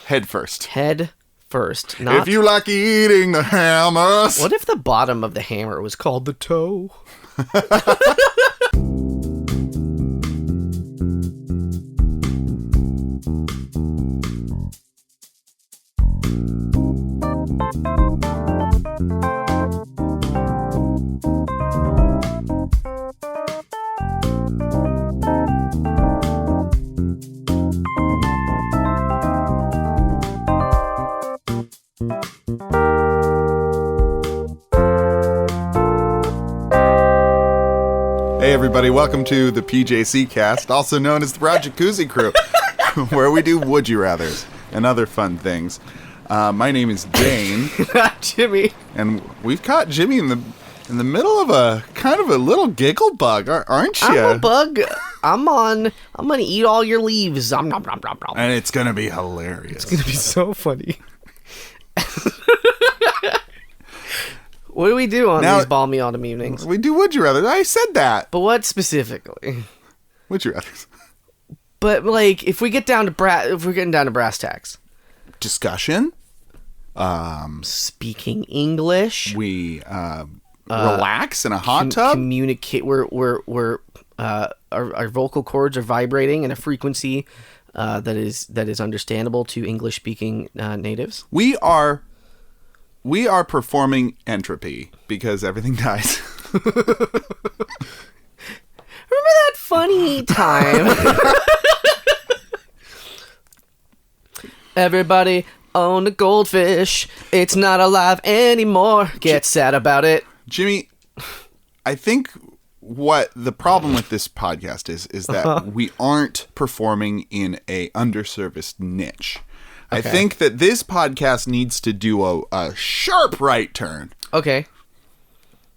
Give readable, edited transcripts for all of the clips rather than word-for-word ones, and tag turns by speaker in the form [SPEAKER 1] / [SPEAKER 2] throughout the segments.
[SPEAKER 1] Head first.
[SPEAKER 2] Head first.
[SPEAKER 1] If you like eating the hammers.
[SPEAKER 2] What if the bottom of the hammer was called the toe?
[SPEAKER 1] Hey everybody, welcome to the PJC cast, also known as the Brown Jacuzzi Crew, where we do Would You Rathers and other fun things. My name is Jane.
[SPEAKER 2] Jimmy.
[SPEAKER 1] And we've caught Jimmy in the middle of a kind of a little giggle bug, aren't you?
[SPEAKER 2] I'm a bug. I'm gonna eat all your leaves. Nom, nom, nom, nom, nom.
[SPEAKER 1] And it's gonna be hilarious.
[SPEAKER 2] It's gonna be so funny. What do we do on these balmy autumn evenings?
[SPEAKER 1] We do Would You Rather. I said that.
[SPEAKER 2] But what specifically?
[SPEAKER 1] Would You Rather.
[SPEAKER 2] But like, if we're getting down to brass tacks,
[SPEAKER 1] discussion.
[SPEAKER 2] Speaking English.
[SPEAKER 1] We relax in a hot tub.
[SPEAKER 2] Communicate. Our vocal cords are vibrating in a frequency that is understandable to English speaking natives. We are performing entropy because everything dies. Remember that funny time? Everybody owned a goldfish. It's not alive anymore. Get sad about it.
[SPEAKER 1] Jimmy, I think what the problem with this podcast is that we aren't performing in a underserviced niche. Okay. I think that this podcast needs to do a sharp right turn.
[SPEAKER 2] Okay.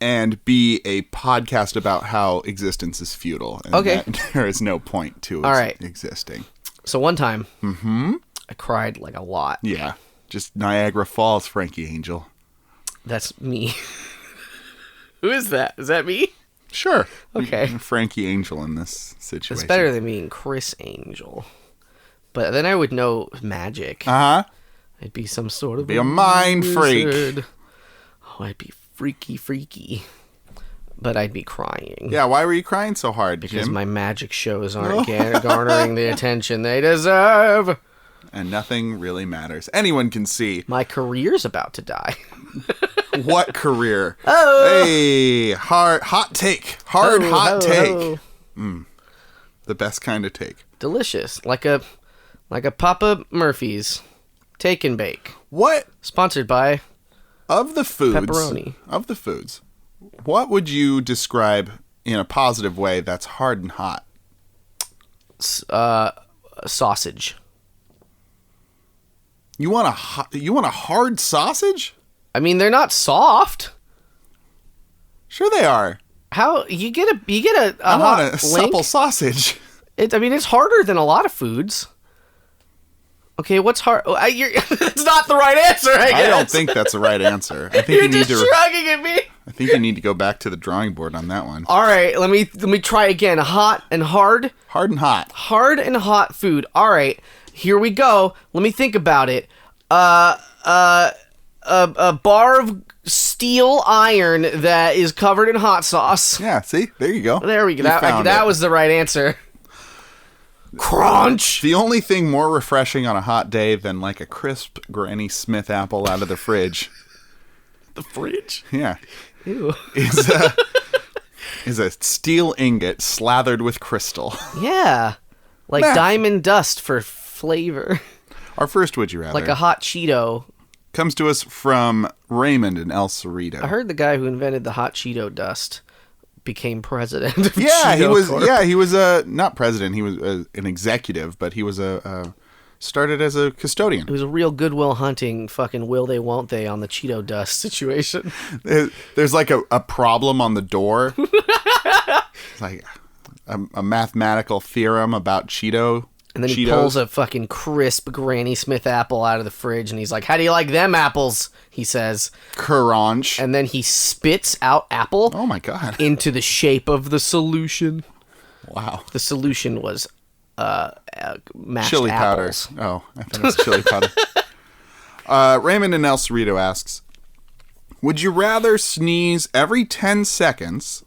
[SPEAKER 1] And be a podcast about how existence is futile. And
[SPEAKER 2] okay.
[SPEAKER 1] That there is no point to existing.
[SPEAKER 2] So one time, I cried like a lot.
[SPEAKER 1] Yeah. Just Niagara Falls, Frankie Angel.
[SPEAKER 2] That's me. Who is that? Is that me?
[SPEAKER 1] Sure.
[SPEAKER 2] Okay.
[SPEAKER 1] Frankie Angel in this situation.
[SPEAKER 2] It's better than being Chris Angel. But then I would know magic.
[SPEAKER 1] Uh-huh.
[SPEAKER 2] I'd be some sort of...
[SPEAKER 1] Be a mind freak.
[SPEAKER 2] Oh, I'd be freaky. But I'd be crying.
[SPEAKER 1] Yeah, why were you crying so hard,
[SPEAKER 2] Because
[SPEAKER 1] Jim?
[SPEAKER 2] my magic shows aren't garnering the attention they deserve.
[SPEAKER 1] And nothing really matters. Anyone can see.
[SPEAKER 2] My career's about to die.
[SPEAKER 1] What career?
[SPEAKER 2] Oh!
[SPEAKER 1] Hey, hot take. Hot take. The best kind of take.
[SPEAKER 2] Delicious. Like a Papa Murphy's Take and Bake.
[SPEAKER 1] What?
[SPEAKER 2] Sponsored by
[SPEAKER 1] Of the foods.
[SPEAKER 2] Pepperoni.
[SPEAKER 1] Of the foods. What would you describe in a positive way that's hard and hot?
[SPEAKER 2] Sausage.
[SPEAKER 1] You want a hard sausage?
[SPEAKER 2] I mean, they're not soft.
[SPEAKER 1] Sure they are.
[SPEAKER 2] How you get a
[SPEAKER 1] I
[SPEAKER 2] hot
[SPEAKER 1] want a supple sausage.
[SPEAKER 2] It's harder than a lot of foods. Okay, what's hard? It's not the right answer. I guess.
[SPEAKER 1] I don't think that's the right answer. I think
[SPEAKER 2] You're
[SPEAKER 1] you need
[SPEAKER 2] just
[SPEAKER 1] to
[SPEAKER 2] shrugging at me.
[SPEAKER 1] I think you need to go back to the drawing board on that one.
[SPEAKER 2] All right, let me try again. Hot and hard.
[SPEAKER 1] Hard and hot.
[SPEAKER 2] Hard and hot food. All right, here we go. Let me think about it. A bar of steel iron that is covered in hot sauce.
[SPEAKER 1] Yeah, see? There you go.
[SPEAKER 2] There we go. That was the right answer. Crunch!
[SPEAKER 1] The only thing more refreshing on a hot day than like a crisp Granny Smith apple out of the fridge.
[SPEAKER 2] The fridge?
[SPEAKER 1] Yeah.
[SPEAKER 2] Ew.
[SPEAKER 1] Is a steel ingot slathered with crystal.
[SPEAKER 2] Yeah. Like diamond dust for flavor.
[SPEAKER 1] Our first Would You Rather.
[SPEAKER 2] Like a hot Cheeto.
[SPEAKER 1] Comes to us from Raymond in El Cerrito.
[SPEAKER 2] I heard the guy who invented the hot Cheeto dust became president of
[SPEAKER 1] Yeah,
[SPEAKER 2] Cheeto Corp.
[SPEAKER 1] he was not president, he was an executive, but he was started as a custodian.
[SPEAKER 2] It was a real Goodwill Hunting fucking will they won't they on the Cheeto dust situation.
[SPEAKER 1] There's like a problem on the door. It's like a mathematical theorem about Cheetos.
[SPEAKER 2] And then he pulls a fucking crisp Granny Smith apple out of the fridge, and he's like, "How do you like them apples?" He says.
[SPEAKER 1] Crunch.
[SPEAKER 2] And then he spits out apple.
[SPEAKER 1] Oh my god.
[SPEAKER 2] Into the shape of the solution.
[SPEAKER 1] Wow.
[SPEAKER 2] The solution was mashed
[SPEAKER 1] chili
[SPEAKER 2] apples.
[SPEAKER 1] powder. Oh, I thought it was chili powder. Raymond in El Cerrito asks, would you rather sneeze every 10 seconds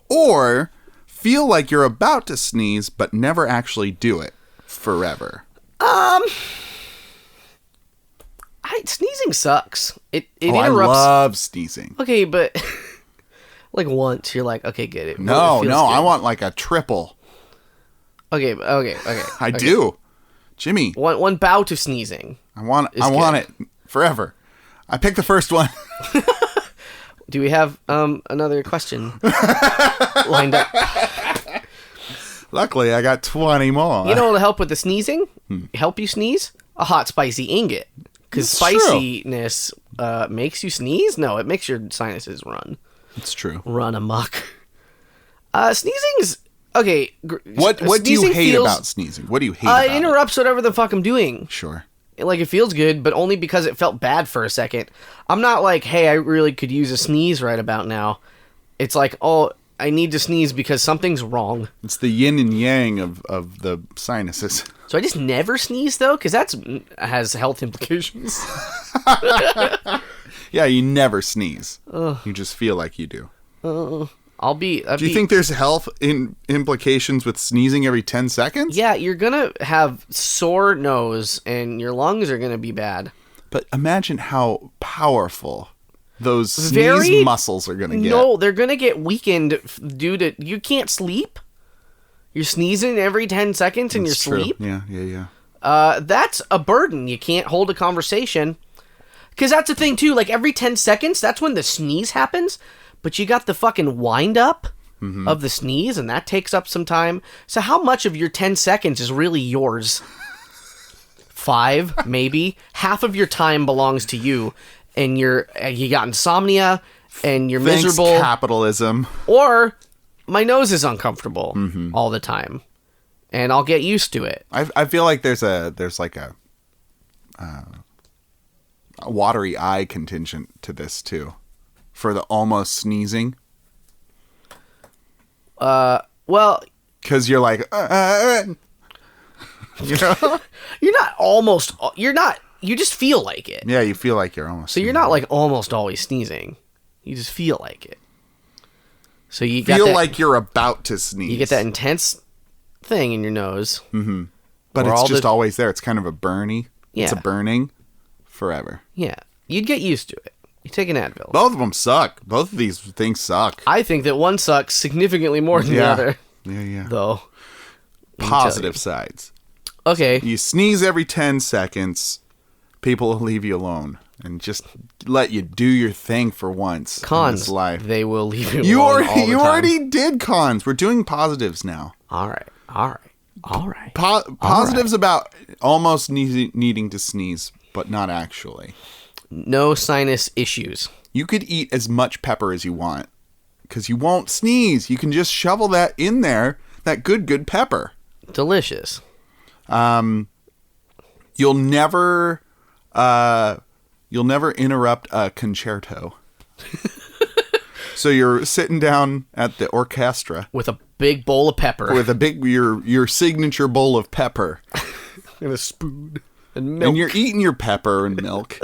[SPEAKER 1] or feel like you're about to sneeze but never actually do it forever?
[SPEAKER 2] Sneezing sucks. It
[SPEAKER 1] I
[SPEAKER 2] interrupts.
[SPEAKER 1] love sneezing.
[SPEAKER 2] Okay, but like once you're like, okay, get it.
[SPEAKER 1] No,
[SPEAKER 2] good.
[SPEAKER 1] I want like a triple.
[SPEAKER 2] Okay.
[SPEAKER 1] I do. Jimmy.
[SPEAKER 2] One bout of sneezing.
[SPEAKER 1] I want it forever. I picked the first one.
[SPEAKER 2] Do we have another question lined up?
[SPEAKER 1] Luckily, I got 20 more.
[SPEAKER 2] You know what'll help with the sneezing? Help you sneeze? A hot, spicy ingot. Because spiciness makes you sneeze? No, it makes your sinuses run.
[SPEAKER 1] It's true.
[SPEAKER 2] Run amok. Sneezing's... Okay.
[SPEAKER 1] What do you hate about sneezing? What do you hate about it?
[SPEAKER 2] It interrupts whatever the fuck I'm doing.
[SPEAKER 1] Sure.
[SPEAKER 2] Like, it feels good, but only because it felt bad for a second. I'm not like, hey, I really could use a sneeze right about now. It's like, oh, I need to sneeze because something's wrong.
[SPEAKER 1] It's the yin and yang of the sinuses.
[SPEAKER 2] So I just never sneeze, though, because that has health implications.
[SPEAKER 1] Yeah, you never sneeze. You just feel like you do. Do you think there's health implications with sneezing every 10 seconds?
[SPEAKER 2] Yeah, you're going to have sore nose, and your lungs are going to be bad.
[SPEAKER 1] But imagine how powerful those sneeze muscles are going to get.
[SPEAKER 2] No, they're going to get weakened due to... You can't sleep. You're sneezing every 10 seconds in your sleep.
[SPEAKER 1] Yeah.
[SPEAKER 2] That's a burden. You can't hold a conversation. Because that's the thing, too. Like, every 10 seconds, that's when the sneeze happens. But you got the fucking wind-up of the sneeze, and that takes up some time. So how much of your 10 seconds is really yours? 5, maybe. Half of your time belongs to you. And you got insomnia, and you're miserable.
[SPEAKER 1] Capitalism.
[SPEAKER 2] Or my nose is uncomfortable all the time, and I'll get used to it.
[SPEAKER 1] I feel like there's like a watery eye contingent to this too, for the almost sneezing.
[SPEAKER 2] Well,
[SPEAKER 1] because you're like, you know,
[SPEAKER 2] you're not. You just feel like it.
[SPEAKER 1] Yeah, you feel like you're almost.
[SPEAKER 2] So you're not like almost always sneezing. You just feel like it. So you
[SPEAKER 1] feel like you're about to sneeze.
[SPEAKER 2] You get that intense thing in your nose.
[SPEAKER 1] Mm-hmm. But it's just always there. It's kind of a burny.
[SPEAKER 2] Yeah.
[SPEAKER 1] It's a burning forever.
[SPEAKER 2] Yeah. You'd get used to it. You take an Advil.
[SPEAKER 1] Both of them suck. Both of these things suck.
[SPEAKER 2] I think that one sucks significantly more than the other.
[SPEAKER 1] Yeah.
[SPEAKER 2] Though.
[SPEAKER 1] Positive sides.
[SPEAKER 2] Okay.
[SPEAKER 1] You sneeze every 10 seconds. People will leave you alone and just let you do your thing for once.
[SPEAKER 2] Cons.
[SPEAKER 1] In life.
[SPEAKER 2] They will leave you alone.
[SPEAKER 1] You already did cons. We're doing positives now.
[SPEAKER 2] All right.
[SPEAKER 1] Positives about almost needing to sneeze, but not actually.
[SPEAKER 2] No sinus issues.
[SPEAKER 1] You could eat as much pepper as you want because you won't sneeze. You can just shovel that in there, that good pepper.
[SPEAKER 2] Delicious.
[SPEAKER 1] You'll never interrupt a concerto. So you're sitting down at the orchestra
[SPEAKER 2] with a big bowl of pepper.
[SPEAKER 1] With a big your signature bowl of pepper
[SPEAKER 2] and a spoon and milk.
[SPEAKER 1] And you're eating your pepper and milk.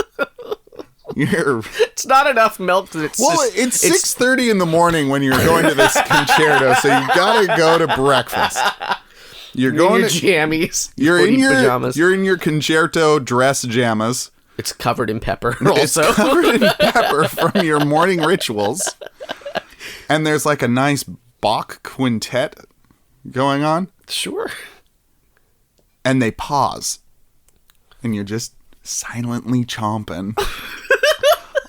[SPEAKER 2] It's not enough milk that
[SPEAKER 1] it's 6:30 in the morning when you're going to this concerto, so you gotta go to breakfast. You're going
[SPEAKER 2] in your jammies.
[SPEAKER 1] You're in your
[SPEAKER 2] pajamas.
[SPEAKER 1] You're in your concerto dress jammas.
[SPEAKER 2] It's covered in pepper. Also,
[SPEAKER 1] it's covered in pepper from your morning rituals. And there's like a nice Bach quintet going on.
[SPEAKER 2] Sure.
[SPEAKER 1] And they pause, and you're just silently chomping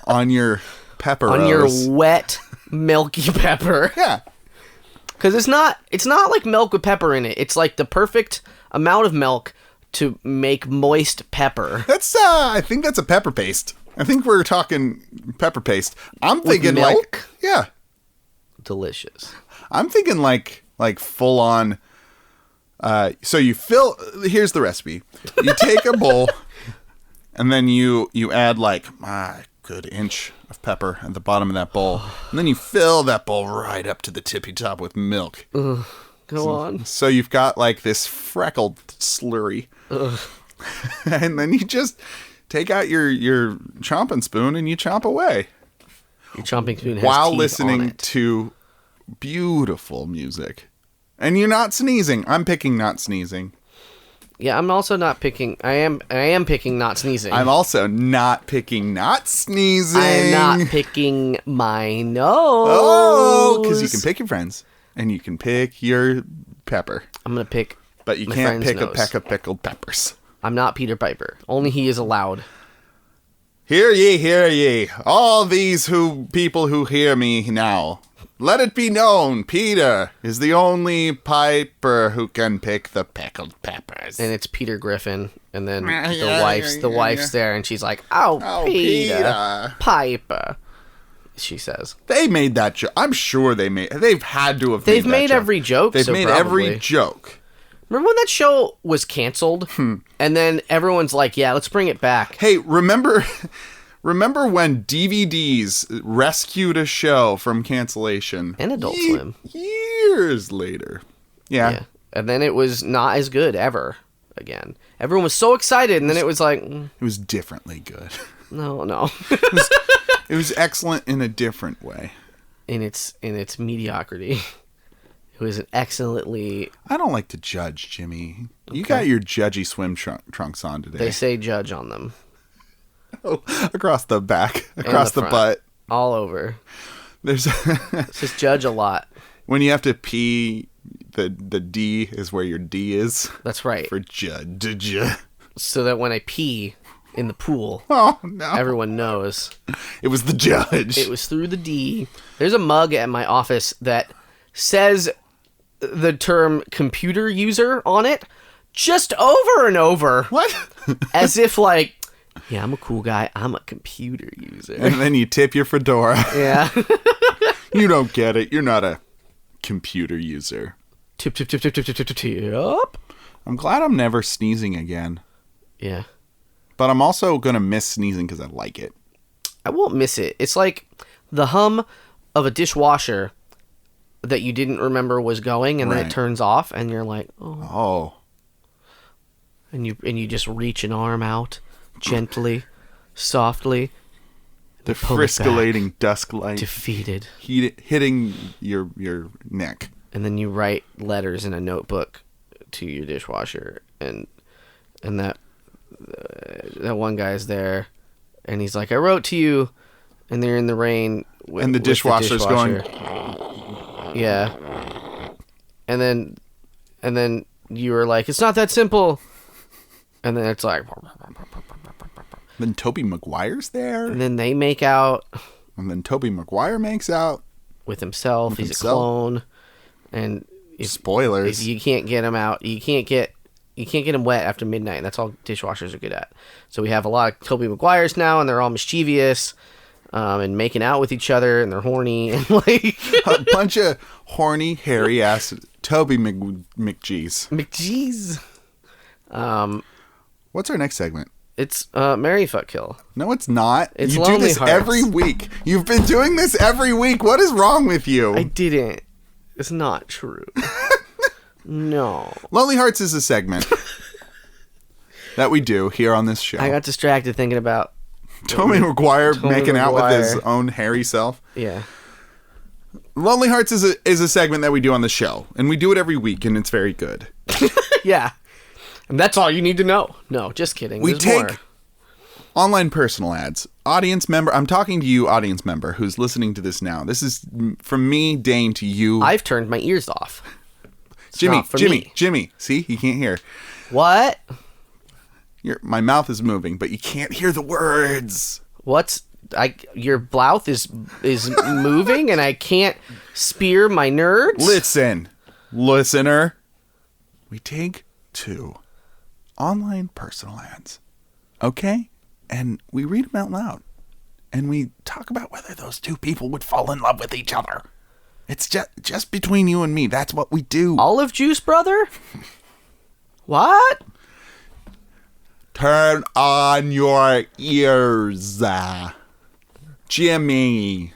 [SPEAKER 1] on your pepper.
[SPEAKER 2] On your wet, milky pepper.
[SPEAKER 1] Yeah.
[SPEAKER 2] Because it's not like milk with pepper in it. It's like the perfect amount of milk to make moist pepper.
[SPEAKER 1] That's I think that's a pepper paste. I think we're talking pepper paste. I'm thinking
[SPEAKER 2] milk?
[SPEAKER 1] Like yeah.
[SPEAKER 2] Delicious.
[SPEAKER 1] I'm thinking like full on so you fill here's the recipe. You take a bowl and then you add like a good inch of pepper at the bottom of that bowl. And then you fill that bowl right up to the tippy top with milk.
[SPEAKER 2] Ugh, Go on.
[SPEAKER 1] So you've got like this freckled slurry.
[SPEAKER 2] Ugh.
[SPEAKER 1] And then you just take out your chomping spoon and you chomp away.
[SPEAKER 2] Your chomping spoon has
[SPEAKER 1] while
[SPEAKER 2] teeth
[SPEAKER 1] listening
[SPEAKER 2] on it.
[SPEAKER 1] to beautiful music. And you're not sneezing. I'm picking not sneezing.
[SPEAKER 2] Yeah, I'm also not picking. I am picking not sneezing.
[SPEAKER 1] I'm also not picking not sneezing.
[SPEAKER 2] I'm not picking my nose.
[SPEAKER 1] Oh, because you can pick your friends. And you can pick your pepper.
[SPEAKER 2] I'm going to pick
[SPEAKER 1] But you
[SPEAKER 2] my
[SPEAKER 1] can't
[SPEAKER 2] friend's
[SPEAKER 1] pick a
[SPEAKER 2] nose.
[SPEAKER 1] peck of pickled peppers.
[SPEAKER 2] I'm not Peter Piper. Only he is allowed.
[SPEAKER 1] Hear ye, all these people who hear me now. Let it be known, Peter is the only piper who can pick the pickled peppers.
[SPEAKER 2] And it's Peter Griffin. And then
[SPEAKER 1] Yeah,
[SPEAKER 2] the wife's there, and she's like, "Oh, Peter Piper," she says.
[SPEAKER 1] They made that joke. I'm sure they've had to have.
[SPEAKER 2] They've
[SPEAKER 1] made
[SPEAKER 2] made
[SPEAKER 1] that
[SPEAKER 2] every joke.
[SPEAKER 1] They've
[SPEAKER 2] so
[SPEAKER 1] made
[SPEAKER 2] probably.
[SPEAKER 1] every joke.
[SPEAKER 2] Remember when that show was canceled? And then everyone's like, "Yeah, let's bring it back."
[SPEAKER 1] Hey, remember when DVDs rescued a show from cancellation?
[SPEAKER 2] And Adult Swim.
[SPEAKER 1] Years later. Yeah.
[SPEAKER 2] And then it was not as good ever again. Everyone was so excited, and then it was like,
[SPEAKER 1] It was differently good.
[SPEAKER 2] no.
[SPEAKER 1] It was excellent in a different way.
[SPEAKER 2] in its mediocrity. It was an excellently.
[SPEAKER 1] I don't like to judge, Jimmy. You got your judgy swim trunks on today.
[SPEAKER 2] They say judge on them.
[SPEAKER 1] Oh, across the back, across the
[SPEAKER 2] front,
[SPEAKER 1] butt.
[SPEAKER 2] all over.
[SPEAKER 1] There's
[SPEAKER 2] It says judge a lot.
[SPEAKER 1] when you have to pee, the D is where your D is.
[SPEAKER 2] That's right.
[SPEAKER 1] For judge.
[SPEAKER 2] So that when I pee in the pool,
[SPEAKER 1] Oh no!
[SPEAKER 2] everyone knows
[SPEAKER 1] It was the judge.
[SPEAKER 2] it was through the D. There's a mug at my office that says the term computer user on it just over and over.
[SPEAKER 1] What?
[SPEAKER 2] As if like, yeah, I'm a cool guy. I'm a computer user.
[SPEAKER 1] And then you tip your fedora.
[SPEAKER 2] Yeah.
[SPEAKER 1] You don't get it. You're not a computer user.
[SPEAKER 2] Tip.
[SPEAKER 1] I'm glad I'm never sneezing again.
[SPEAKER 2] Yeah.
[SPEAKER 1] But I'm also going to miss sneezing because I like it.
[SPEAKER 2] I won't miss it. It's like the hum of a dishwasher that you didn't remember was going, and then
[SPEAKER 1] Right.
[SPEAKER 2] it turns off, and you're like, oh.
[SPEAKER 1] Oh.
[SPEAKER 2] And you just reach an arm out gently, softly.
[SPEAKER 1] The
[SPEAKER 2] pull it back.
[SPEAKER 1] friscolating dusk light
[SPEAKER 2] Defeated.
[SPEAKER 1] hitting your neck.
[SPEAKER 2] And then you write letters in a notebook to your dishwasher, and that one guy's there, and he's like, I wrote to you, and they're in the rain.
[SPEAKER 1] And the dishwasher's going.
[SPEAKER 2] Yeah. And then you were like, it's not that simple. And then it's like,
[SPEAKER 1] Then Tobey Maguire's there.
[SPEAKER 2] and then they make out
[SPEAKER 1] And then Tobey Maguire makes out.
[SPEAKER 2] with himself. He's
[SPEAKER 1] himself.
[SPEAKER 2] a clone, and if
[SPEAKER 1] Spoilers.
[SPEAKER 2] you can't get him out, you can't get him wet after midnight. That's all dishwashers are good at. So we have a lot of Tobey Maguires now, and they're all mischievous, and making out with each other, and they're horny, and like
[SPEAKER 1] A bunch of horny, hairy-ass Tobey McGee's.
[SPEAKER 2] McGee's.
[SPEAKER 1] What's our next segment?
[SPEAKER 2] It's Marry Fuck Kill.
[SPEAKER 1] No, it's not.
[SPEAKER 2] It's
[SPEAKER 1] you do
[SPEAKER 2] Lonely
[SPEAKER 1] this
[SPEAKER 2] Hearts.
[SPEAKER 1] every week. You've been doing this every week. What is wrong with you?
[SPEAKER 2] I didn't. It's not true. No.
[SPEAKER 1] Lonely Hearts is a segment that we do here on this show.
[SPEAKER 2] I got distracted thinking about
[SPEAKER 1] Tobey Maguire
[SPEAKER 2] Tobey
[SPEAKER 1] making out with his
[SPEAKER 2] Maguire.
[SPEAKER 1] own hairy self.
[SPEAKER 2] yeah.
[SPEAKER 1] Lonely Hearts is a segment that we do on the show, and we do it every week, and it's very good.
[SPEAKER 2] Yeah. And that's all you need to know. No, just kidding.
[SPEAKER 1] We
[SPEAKER 2] There's
[SPEAKER 1] take
[SPEAKER 2] more.
[SPEAKER 1] online personal ads. Audience member, I'm talking to you, audience member, who's listening to this now. This is from me, Dane, to you.
[SPEAKER 2] I've turned my ears off. It's not for me.
[SPEAKER 1] Jimmy. See, you can't hear.
[SPEAKER 2] What?
[SPEAKER 1] My mouth is moving, but you can't hear the words.
[SPEAKER 2] Your mouth is moving and I can't spear my nerds?
[SPEAKER 1] Listen, listener. We take two online personal ads, okay? And we read them out loud. And we talk about whether those two people would fall in love with each other. It's just between you and me. That's what we do.
[SPEAKER 2] Olive juice, brother? What?
[SPEAKER 1] Turn on your ears. Jimmy.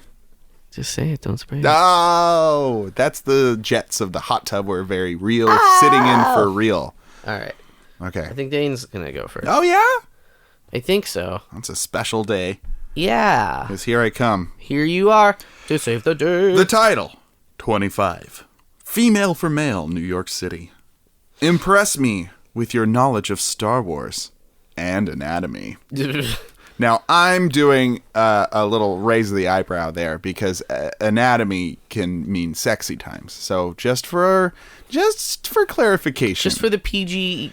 [SPEAKER 2] Just say it. Don't spray it.
[SPEAKER 1] Oh, that's the jets of the hot tub were very real, sitting in for real.
[SPEAKER 2] All right.
[SPEAKER 1] Okay.
[SPEAKER 2] I think Dane's going to go first.
[SPEAKER 1] Oh, yeah?
[SPEAKER 2] I think so.
[SPEAKER 1] That's a special day.
[SPEAKER 2] Yeah.
[SPEAKER 1] Because here I come.
[SPEAKER 2] Here you are to save the day.
[SPEAKER 1] The title, 25. Female for Male, New York City. Impress me with your knowledge of Star Wars and anatomy. Now, I'm doing a little raise of the eyebrow there because anatomy can mean sexy times. So just for clarification.
[SPEAKER 2] Just for the PG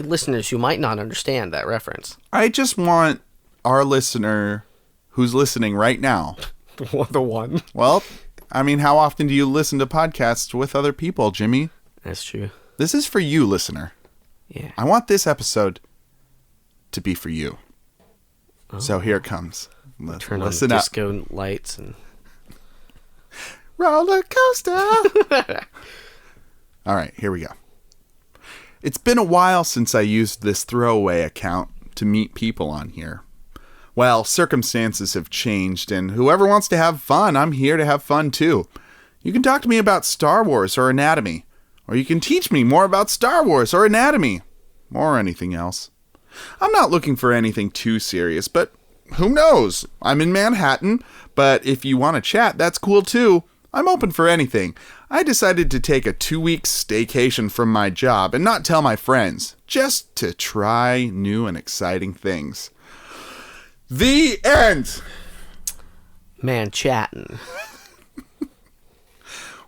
[SPEAKER 2] listeners who might not understand that reference.
[SPEAKER 1] I just want our listener who's listening right now.
[SPEAKER 2] The one.
[SPEAKER 1] Well, I mean, how often do you listen to podcasts with other people, Jimmy?
[SPEAKER 2] That's true.
[SPEAKER 1] This is for you, listener.
[SPEAKER 2] Yeah.
[SPEAKER 1] I want this episode to be for you. Oh. So here it comes.
[SPEAKER 2] Turn on disco lights and
[SPEAKER 1] roller coaster. All right, here we go. It's been a while since I used this throwaway account to meet people on here. Well, circumstances have changed, and whoever wants to have fun, I'm here to have fun too. You can talk to me about Star Wars or anatomy, or you can teach me more about Star Wars or anatomy, or anything else. I'm not looking for anything too serious, but who knows? I'm in Manhattan, but if you want to chat, that's cool too. I'm open for anything. I decided to take a 2-week staycation from my job and not tell my friends, just to try new and exciting things. The end!
[SPEAKER 2] Man chatting.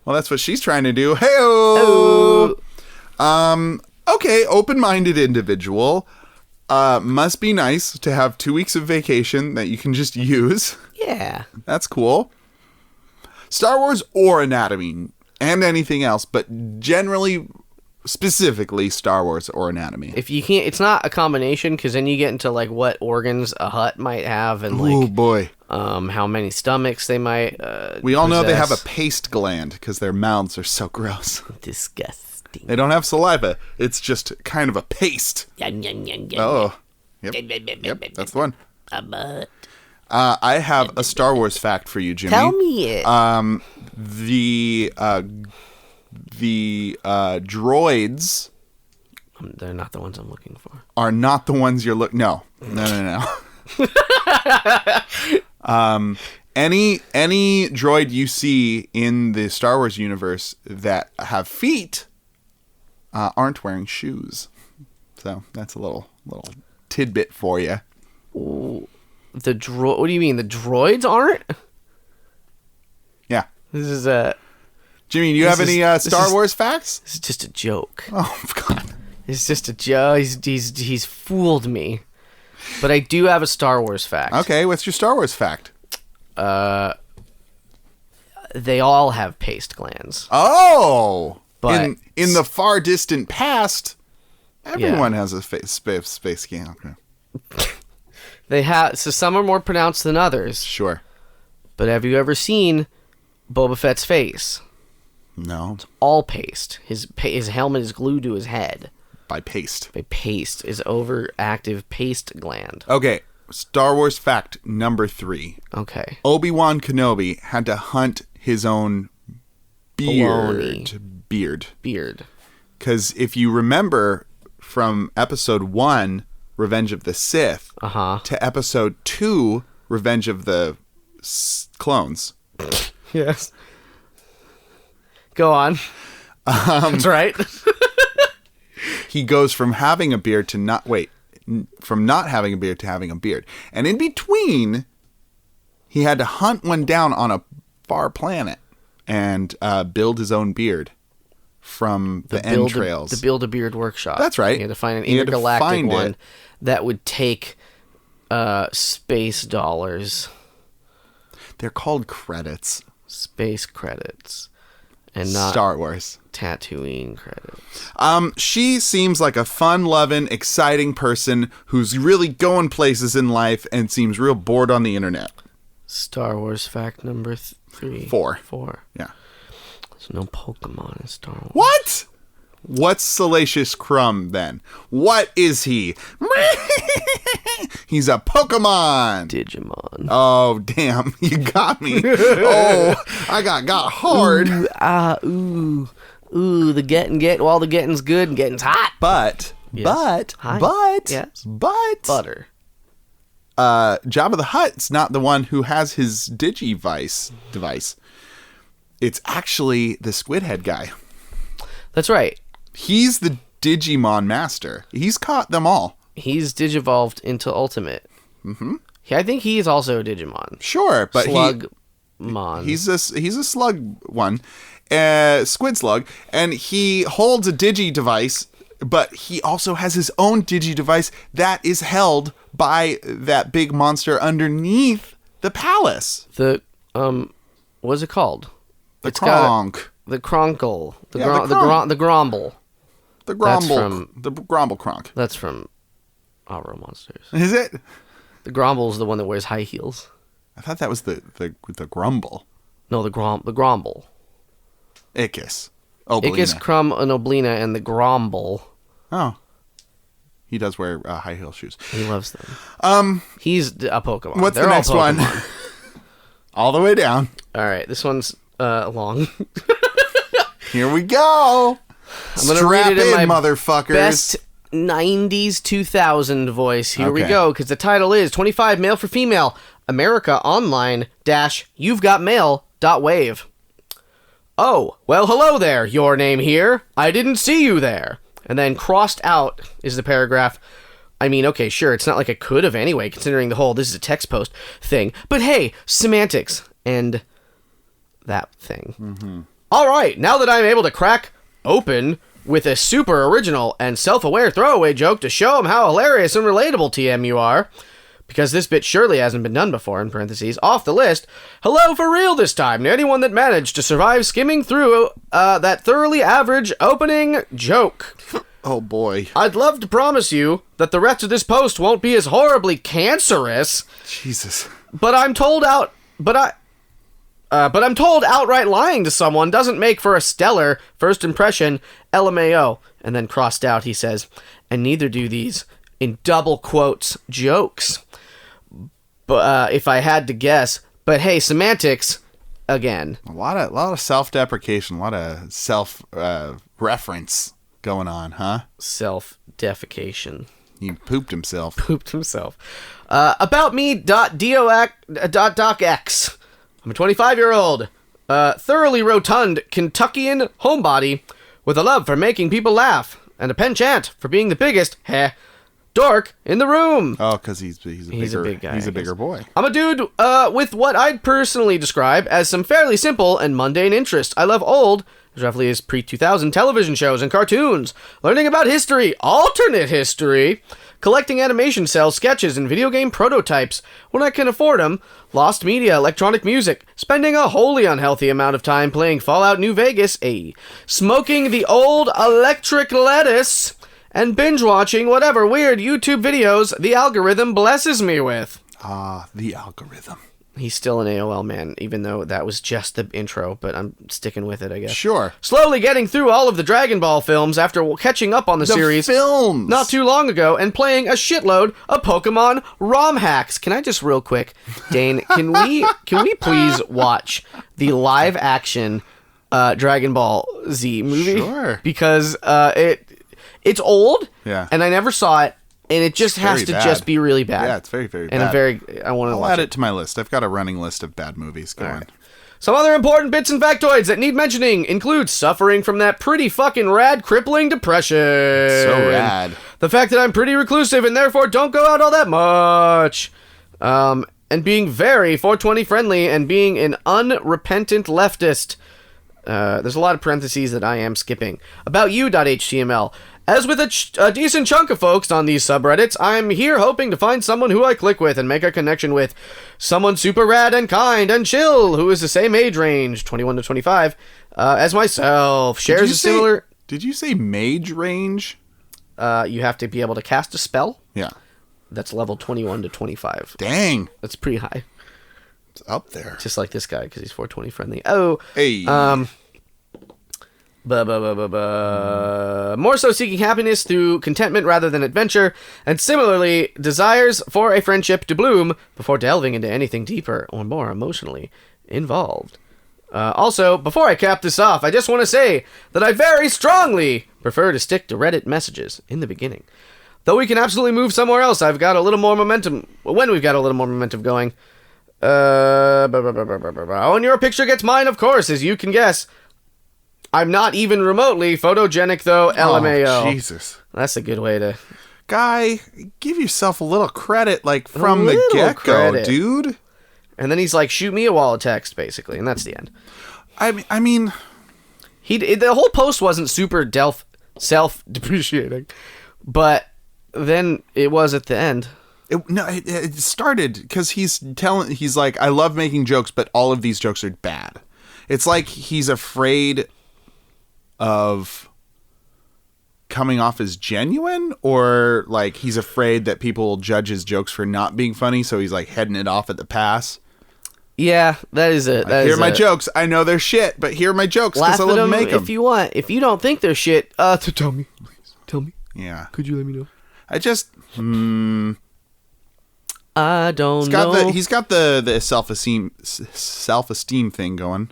[SPEAKER 1] Well, that's what she's trying to do. Hey-o! Okay, open-minded individual. Must be nice to have 2 weeks of vacation that you can just use.
[SPEAKER 2] Yeah.
[SPEAKER 1] That's cool. Star Wars or anatomy and anything else, but generally, specifically Star Wars or anatomy.
[SPEAKER 2] If you can't, it's not a combination because then you get into like what organs a hut might have and like,
[SPEAKER 1] oh boy,
[SPEAKER 2] how many stomachs they might.
[SPEAKER 1] We all know they have
[SPEAKER 2] possess.
[SPEAKER 1] a paste gland because their mouths are so gross.
[SPEAKER 2] Disgusting.
[SPEAKER 1] They don't have saliva. It's just kind of a paste. Oh, yep, that's the one. I have a Star Wars fact for you, Jimmy.
[SPEAKER 2] Tell me it.
[SPEAKER 1] The droids.
[SPEAKER 2] They're not the ones I'm looking for.
[SPEAKER 1] Are not the ones you're looking. No. Any droid you see in the Star Wars universe that have feet aren't wearing shoes. So that's a little tidbit for you.
[SPEAKER 2] Ooh. What do you mean? The droids aren't?
[SPEAKER 1] Yeah.
[SPEAKER 2] This is
[SPEAKER 1] Jimmy, do you have any Star Wars facts?
[SPEAKER 2] This is just a joke.
[SPEAKER 1] Oh God.
[SPEAKER 2] It's just a joke. He's fooled me. But I do have a Star Wars fact.
[SPEAKER 1] Okay, what's your Star Wars fact?
[SPEAKER 2] They all have paste glands.
[SPEAKER 1] Oh.
[SPEAKER 2] But
[SPEAKER 1] in the far distant past, everyone has a space gland. Okay.
[SPEAKER 2] They have, so some are more pronounced than others.
[SPEAKER 1] Sure.
[SPEAKER 2] But have you ever seen Boba Fett's face?
[SPEAKER 1] No.
[SPEAKER 2] It's all paste. His helmet is glued to his head.
[SPEAKER 1] By paste.
[SPEAKER 2] By paste. His overactive paste gland.
[SPEAKER 1] Okay. Star Wars fact number 3.
[SPEAKER 2] Okay.
[SPEAKER 1] Obi-Wan Kenobi had to hunt his own beard. Because if you remember from episode 1, Revenge of the Sith, to episode 2, Revenge of the Clones.
[SPEAKER 2] Yes. Go on. That's right.
[SPEAKER 1] He goes from having a beard to not having a beard to having a beard. And in between, he had to hunt one down on a far planet and build his own beard from the entrails.
[SPEAKER 2] The Build-A-Beard workshop.
[SPEAKER 1] That's right.
[SPEAKER 2] He had to find an intergalactic one that would take space dollars.
[SPEAKER 1] They're called credits.
[SPEAKER 2] Space credits. And not
[SPEAKER 1] Star Wars.
[SPEAKER 2] Tatooine credits.
[SPEAKER 1] She seems like a fun-loving, exciting person who's really going places in life and seems real bored on the internet.
[SPEAKER 2] Star Wars fact number 3.
[SPEAKER 1] 4. Yeah.
[SPEAKER 2] There's no Pokemon in Star Wars.
[SPEAKER 1] What? What's Salacious Crumb then? What is he? He's a Pokemon.
[SPEAKER 2] Digimon.
[SPEAKER 1] Oh, damn. You got me. Oh, I got hard.
[SPEAKER 2] Ooh, the while the getting's good and getting's hot.
[SPEAKER 1] But, yes.
[SPEAKER 2] Yes.
[SPEAKER 1] Butter. Jabba the Hutt's not the one who has his Digivice device. It's actually the Squid Head guy.
[SPEAKER 2] That's right.
[SPEAKER 1] He's the Digimon master. He's caught them all.
[SPEAKER 2] He's digivolved into Ultimate. Mm-hmm. I think he is also a Digimon.
[SPEAKER 1] Sure, but
[SPEAKER 2] Slugmon.
[SPEAKER 1] He's a slug one, Squid Slug, and he holds a Digi device, but he also has his own Digi device that is held by that big monster underneath the palace.
[SPEAKER 2] The what's it called?
[SPEAKER 1] The Kronk.
[SPEAKER 2] The Kronkle. The
[SPEAKER 1] Gromble. The Gromble. The Gromble Kronk.
[SPEAKER 2] That's from Our Monsters.
[SPEAKER 1] Is it?
[SPEAKER 2] The Gromble's the one that wears high heels.
[SPEAKER 1] I thought that was the Grumble.
[SPEAKER 2] No, the Gromble.
[SPEAKER 1] Ickis. Oblina.
[SPEAKER 2] Ickis, Crumb, and Oblina, and the Gromble.
[SPEAKER 1] Oh. He does wear high heel shoes.
[SPEAKER 2] He loves them. He's a Pokemon.
[SPEAKER 1] What's the next one? All the way down.
[SPEAKER 2] All right, this one's long.
[SPEAKER 1] Here we go.
[SPEAKER 2] I'm gonna read it in my
[SPEAKER 1] motherfuckers.
[SPEAKER 2] Best 90s 2000 voice. Here we go, because the title is 25 Male for Female America Online - You've Got Mail.wave. Oh, well, hello there. Your name here. I didn't see you there. And then crossed out is the paragraph. I mean, okay, sure, it's not like I could have anyway, considering the whole this is a text post thing. But hey, semantics and that thing. Mm-hmm. All right, now that I'm able to crack open with a super original and self-aware throwaway joke to show him how hilarious and relatable TM you are, because this bit surely hasn't been done before, in parentheses, off the list, hello for real this time to anyone that managed to survive skimming through that thoroughly average opening joke.
[SPEAKER 1] Oh boy.
[SPEAKER 2] I'd love to promise you that the rest of this post won't be as horribly cancerous.
[SPEAKER 1] Jesus.
[SPEAKER 2] But I'm told outright lying to someone doesn't make for a stellar first impression, LMAO. And then crossed out, he says, and neither do these, in double quotes, jokes. But if I had to guess, but hey, semantics, again.
[SPEAKER 1] A lot of self-deprecation, a lot of self-reference going on, huh?
[SPEAKER 2] Self-defecation.
[SPEAKER 1] He pooped himself.
[SPEAKER 2] About me, docx. I'm a 25-year-old, thoroughly rotund Kentuckian homebody with a love for making people laugh and a penchant for being the biggest dork in the room.
[SPEAKER 1] Oh, because he's a big guy. He's a bigger boy.
[SPEAKER 2] I'm a dude with what I'd personally describe as some fairly simple and mundane interests. I love old, as roughly as pre-2000 television shows and cartoons, learning about history, alternate history, collecting animation cells, sketches, and video game prototypes when I can afford them, lost media, electronic music, spending a wholly unhealthy amount of time playing Fallout New Vegas, smoking the old electric lettuce, and binge-watching whatever weird YouTube videos the algorithm blesses me with.
[SPEAKER 1] The algorithm.
[SPEAKER 2] He's still an AOL man, even though that was just the intro, but I'm sticking with it, I guess.
[SPEAKER 1] Sure.
[SPEAKER 2] Slowly getting through all of the Dragon Ball films after catching up on the series
[SPEAKER 1] films
[SPEAKER 2] not too long ago and playing a shitload of Pokemon ROM hacks. Can I just real quick, Dane, can we please watch the live action Dragon Ball Z movie?
[SPEAKER 1] Sure.
[SPEAKER 2] Because it's old,
[SPEAKER 1] yeah,
[SPEAKER 2] and I never saw it. And it just has to just be really bad.
[SPEAKER 1] Yeah, it's very, very bad.
[SPEAKER 2] And I want to watch it.
[SPEAKER 1] I'll add it to my list. I've got a running list of bad movies going. Right.
[SPEAKER 2] Some other important bits and factoids that need mentioning include suffering from that pretty fucking rad crippling depression.
[SPEAKER 1] So rad.
[SPEAKER 2] The fact that I'm pretty reclusive and therefore don't go out all that much. And being very 420 friendly and being an unrepentant leftist. There's a lot of parentheses that I am skipping. About you.html. As with a decent chunk of folks on these subreddits, I'm here hoping to find someone who I click with and make a connection with. Someone super rad and kind and chill who is the same age range, 21 to 25, as myself. Shares a similar...
[SPEAKER 1] Did you say mage range?
[SPEAKER 2] You have to be able to cast a spell.
[SPEAKER 1] Yeah.
[SPEAKER 2] That's level 21 to 25.
[SPEAKER 1] Dang.
[SPEAKER 2] That's pretty high.
[SPEAKER 1] It's up there.
[SPEAKER 2] Just like this guy, because he's 420 friendly. Oh.
[SPEAKER 1] Hey.
[SPEAKER 2] More so seeking happiness through contentment rather than adventure, and similarly desires for a friendship to bloom before delving into anything deeper or more emotionally involved. Also, before I cap this off, I just want to say that I very strongly prefer to stick to Reddit messages in the beginning. Though we can absolutely move somewhere else, I've got a little more momentum. When we've got a little more momentum going. And your picture gets mine, of course, as you can guess. I'm not even remotely photogenic, though, LMAO.
[SPEAKER 1] Oh, Jesus.
[SPEAKER 2] That's a good way to...
[SPEAKER 1] Guy, give yourself a little credit, like, from the get-go, dude.
[SPEAKER 2] And then he's like, shoot me a wall of text, basically, and that's the end.
[SPEAKER 1] I mean...
[SPEAKER 2] The whole post wasn't super self-depreciating, but then it was at the end.
[SPEAKER 1] It started because he's like, I love making jokes, but all of these jokes are bad. It's like he's afraid of coming off as genuine, or like he's afraid that people will judge his jokes for not being funny, so he's like heading it off at the pass.
[SPEAKER 2] Yeah, that is it.
[SPEAKER 1] Here are my jokes. I know they're shit, but here are my jokes because I love to make them.
[SPEAKER 2] If you want. If you don't think they're shit, tell me. Please, tell me.
[SPEAKER 1] Yeah.
[SPEAKER 2] Could you let me know?
[SPEAKER 1] I just...
[SPEAKER 2] I don't know.
[SPEAKER 1] He's got the self-esteem thing going,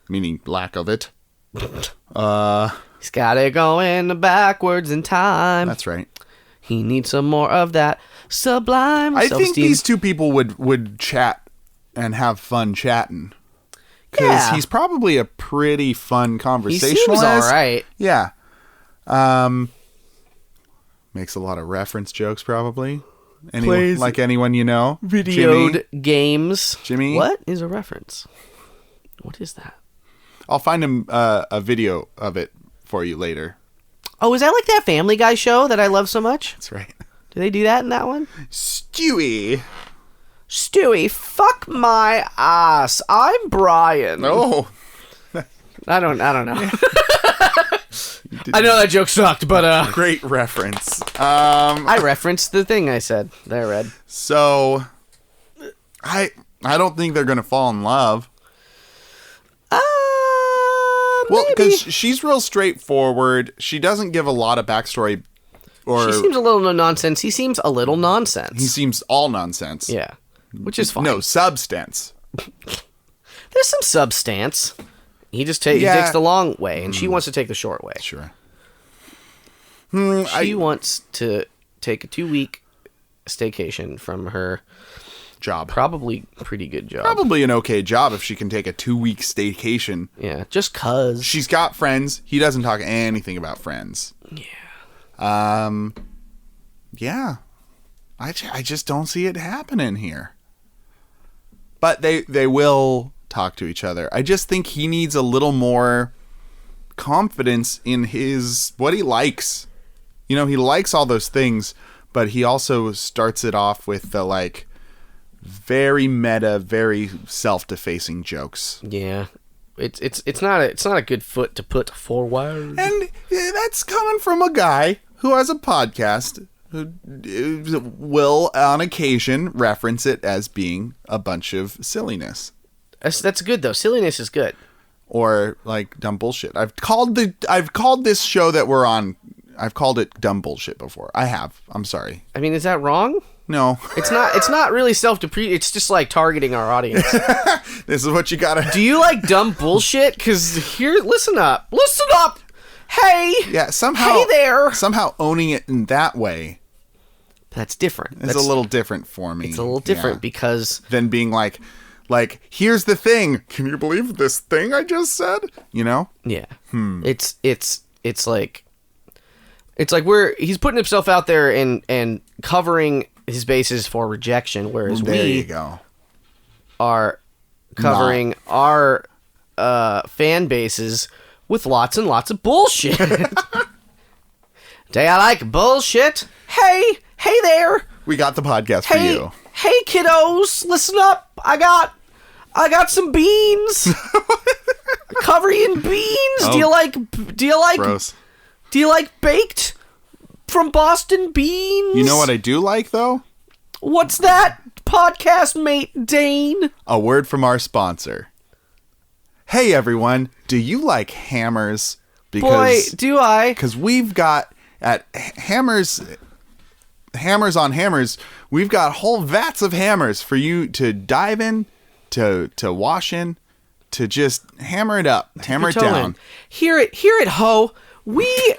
[SPEAKER 1] meaning lack of it.
[SPEAKER 2] He's got it going backwards in time.
[SPEAKER 1] That's right.
[SPEAKER 2] He needs some more of that sublime
[SPEAKER 1] I
[SPEAKER 2] self-esteem.
[SPEAKER 1] think these two people would chat and have fun chatting. Because he's probably a pretty fun conversationalist.
[SPEAKER 2] He seems all right.
[SPEAKER 1] Yeah. Makes a lot of reference jokes, probably. Like anyone you know.
[SPEAKER 2] Videoed games.
[SPEAKER 1] Jimmy?
[SPEAKER 2] What is a reference? What is that?
[SPEAKER 1] I'll find a video of it for you later.
[SPEAKER 2] Oh, is that like that Family Guy show that I love so much?
[SPEAKER 1] That's right.
[SPEAKER 2] Do they do that in that one?
[SPEAKER 1] Stewie, fuck my ass. I'm Brian. Oh.
[SPEAKER 2] I don't know. I know that joke sucked, but
[SPEAKER 1] great reference.
[SPEAKER 2] I referenced the thing I said there, Red.
[SPEAKER 1] So I don't think they're gonna fall in love. Well, because she's real straightforward. She doesn't give a lot of backstory. She
[SPEAKER 2] seems a little nonsense. He seems a little nonsense.
[SPEAKER 1] He seems all nonsense.
[SPEAKER 2] Yeah, which is fine.
[SPEAKER 1] No substance.
[SPEAKER 2] There's some substance. He just he takes the long way, and she wants to take the short way.
[SPEAKER 1] Sure.
[SPEAKER 2] She wants to take a 2-week staycation from her
[SPEAKER 1] job.
[SPEAKER 2] Probably pretty good job.
[SPEAKER 1] Probably an okay job if she can take a 2-week staycation.
[SPEAKER 2] Yeah, just cause.
[SPEAKER 1] She's got friends. He doesn't talk anything about friends.
[SPEAKER 2] Yeah.
[SPEAKER 1] Yeah. I just don't see it happening here. But they will talk to each other. I just think he needs a little more confidence in what he likes. You know, he likes all those things, but he also starts it off with the like very meta, very self-defacing jokes.
[SPEAKER 2] Yeah. It's not a good foot to put forward.
[SPEAKER 1] And that's coming from a guy who has a podcast who will on occasion reference it as being a bunch of silliness.
[SPEAKER 2] That's good though. Silliness is good.
[SPEAKER 1] Or like dumb bullshit. I've called this show that we're on, I've called it dumb bullshit before. I have. I'm sorry.
[SPEAKER 2] I mean, is that wrong?
[SPEAKER 1] No.
[SPEAKER 2] It's not really self-depreciating. It's just like targeting our audience.
[SPEAKER 1] This is what you gotta...
[SPEAKER 2] Do you like dumb bullshit? Because here, listen up. Listen up! Hey!
[SPEAKER 1] Yeah, somehow...
[SPEAKER 2] Hey there!
[SPEAKER 1] Somehow owning it in that way...
[SPEAKER 2] That's different.
[SPEAKER 1] It's a little different for me.
[SPEAKER 2] It's a little different because...
[SPEAKER 1] Than being like, here's the thing. Can you believe this thing I just said? You know?
[SPEAKER 2] Yeah. It's like... It's like he's putting himself out there and covering his bases for rejection, whereas we are covering our fan bases with lots and lots of bullshit. Do you like bullshit? Hey there.
[SPEAKER 1] We got the podcast for you.
[SPEAKER 2] Hey kiddos, listen up. I got some beans. Cover you in beans.
[SPEAKER 1] Oh.
[SPEAKER 2] Do you like
[SPEAKER 1] Gross.
[SPEAKER 2] Do you like baked from Boston beans?
[SPEAKER 1] You know what I do like, though?
[SPEAKER 2] What's that, podcast mate Dane?
[SPEAKER 1] A word from our sponsor. Hey, everyone. Do you like hammers?
[SPEAKER 2] Boy, do I.
[SPEAKER 1] Because we've got, at Hammers on Hammers, we've got whole vats of hammers for you to dive in, to wash in, to just hammer it up, hammer it down.
[SPEAKER 2] Here at Ho, we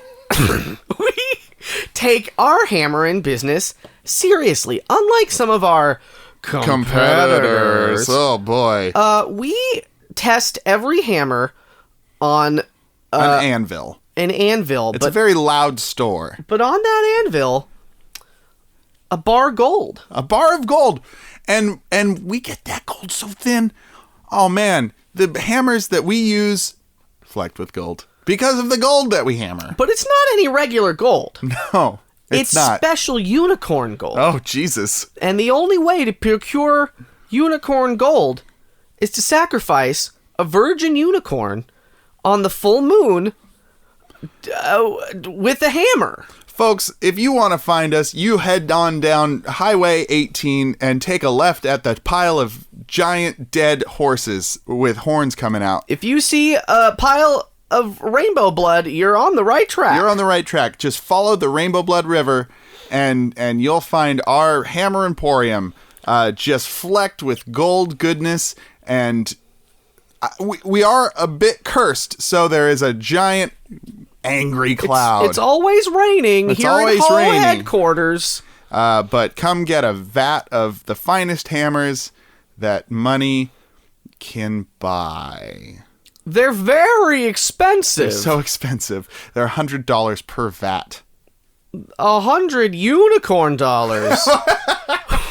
[SPEAKER 2] take our hammering business seriously, unlike some of our competitors.
[SPEAKER 1] Oh boy.
[SPEAKER 2] We test every hammer on
[SPEAKER 1] an anvil.
[SPEAKER 2] An anvil.
[SPEAKER 1] It's a very loud store.
[SPEAKER 2] But on that anvil, a bar of gold.
[SPEAKER 1] A bar of gold. And we get that gold so thin. Oh man, the hammers that we use flecked with gold because of the gold that we hammer.
[SPEAKER 2] But it's not any regular gold.
[SPEAKER 1] No, it's not.
[SPEAKER 2] Special unicorn gold.
[SPEAKER 1] Oh, Jesus.
[SPEAKER 2] And the only way to procure unicorn gold is to sacrifice a virgin unicorn on the full moon with a hammer.
[SPEAKER 1] Folks, if you want to find us, you head on down Highway 18 and take a left at the pile of giant dead horses with horns coming out.
[SPEAKER 2] If you see a pile of rainbow blood, you're on the right track.
[SPEAKER 1] You're on the right track. Just follow the Rainbow Blood River and you'll find our Hammer Emporium just flecked with gold goodness. And we are a bit cursed, so there is a giant angry cloud.
[SPEAKER 2] It's always raining
[SPEAKER 1] it's
[SPEAKER 2] here
[SPEAKER 1] always
[SPEAKER 2] at Ho
[SPEAKER 1] raining.
[SPEAKER 2] headquarters.
[SPEAKER 1] But come get a vat of the finest hammers that money can buy.
[SPEAKER 2] They're very expensive.
[SPEAKER 1] They're so expensive. They're $100 per vat.
[SPEAKER 2] 100 unicorn dollars,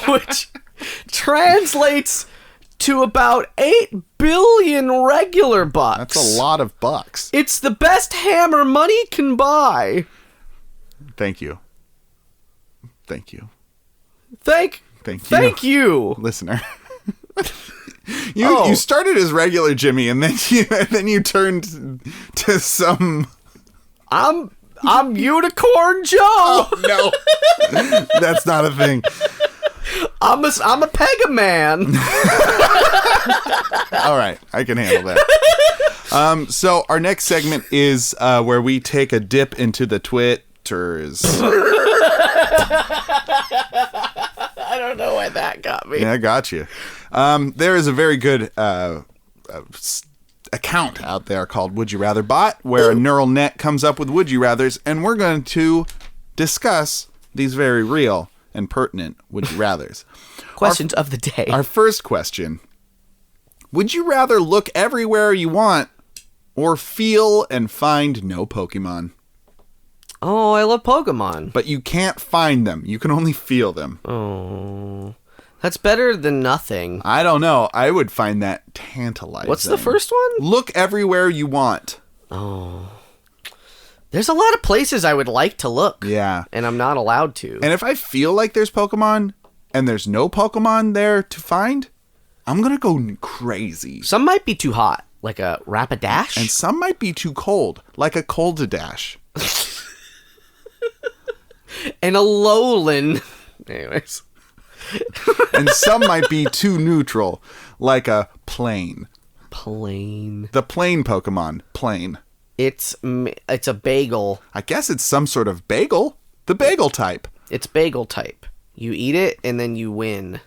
[SPEAKER 2] which translates to about 8 billion regular bucks.
[SPEAKER 1] That's a lot of bucks.
[SPEAKER 2] It's the best hammer money can buy.
[SPEAKER 1] Thank you. Thank you.
[SPEAKER 2] Thank you.
[SPEAKER 1] Listener. You started as regular Jimmy and then you turned to some
[SPEAKER 2] I'm Unicorn Joe.
[SPEAKER 1] Oh, no. That's not a thing.
[SPEAKER 2] I'm a Pegaman.
[SPEAKER 1] All right, I can handle that. So our next segment is where we take a dip into the Twitters.
[SPEAKER 2] I don't know why that got me.
[SPEAKER 1] Yeah, I got you. There is a very good account out there called Would You Rather Bot, where a neural net comes up with Would You Rathers, and we're going to discuss these very real and pertinent Would You Rathers.
[SPEAKER 2] Questions of the day.
[SPEAKER 1] Our first question. Would you rather look everywhere you want or feel and find no Pokemon?
[SPEAKER 2] Oh, I love Pokemon.
[SPEAKER 1] But you can't find them. You can only feel them.
[SPEAKER 2] Oh, that's better than nothing.
[SPEAKER 1] I don't know. I would find that tantalizing.
[SPEAKER 2] What's the first one?
[SPEAKER 1] Look everywhere you want.
[SPEAKER 2] Oh. There's a lot of places I would like to look.
[SPEAKER 1] Yeah.
[SPEAKER 2] And I'm not allowed to.
[SPEAKER 1] And if I feel like there's Pokemon and there's no Pokemon there to find, I'm going to go crazy.
[SPEAKER 2] Some might be too hot, like a Rapidash.
[SPEAKER 1] And some might be too cold, like a Coldadash.
[SPEAKER 2] And a Lowland. Anyways.
[SPEAKER 1] And some might be too neutral, like a Plane.
[SPEAKER 2] Plane.
[SPEAKER 1] The plane Pokemon. Plane.
[SPEAKER 2] It's a bagel.
[SPEAKER 1] I guess it's some sort of bagel. The bagel type.
[SPEAKER 2] It's bagel type. You eat it and then you win.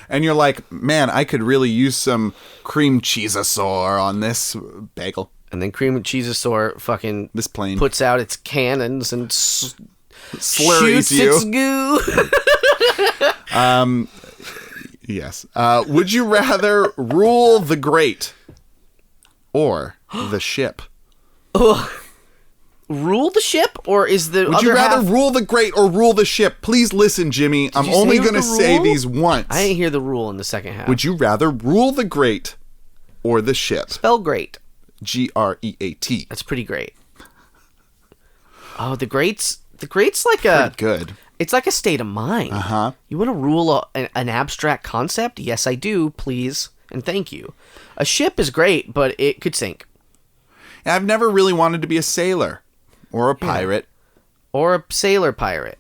[SPEAKER 1] And you're like, man, I could really use some cream cheeseosaur on this bagel.
[SPEAKER 2] And then cream cheeseosaur fucking
[SPEAKER 1] this plane
[SPEAKER 2] puts out its cannons and
[SPEAKER 1] slurries
[SPEAKER 2] shoots
[SPEAKER 1] you.
[SPEAKER 2] Its goo.
[SPEAKER 1] Yes. Would you rather rule the great or the ship?
[SPEAKER 2] Rule the ship, or is the
[SPEAKER 1] Would you rather rule the great or rule the ship? Please listen, Jimmy. I'm only going to say these once.
[SPEAKER 2] I didn't hear the rule in the second half.
[SPEAKER 1] Would you rather rule the great or the ship?
[SPEAKER 2] Spell great.
[SPEAKER 1] Great.
[SPEAKER 2] That's pretty great. Oh, the great's like
[SPEAKER 1] pretty good.
[SPEAKER 2] It's like a state of mind.
[SPEAKER 1] Uh-huh.
[SPEAKER 2] You want to rule an abstract concept? Yes, I do, please, and thank you. A ship is great, but it could sink.
[SPEAKER 1] I've never really wanted to be a sailor or a pirate.
[SPEAKER 2] Or a sailor pirate.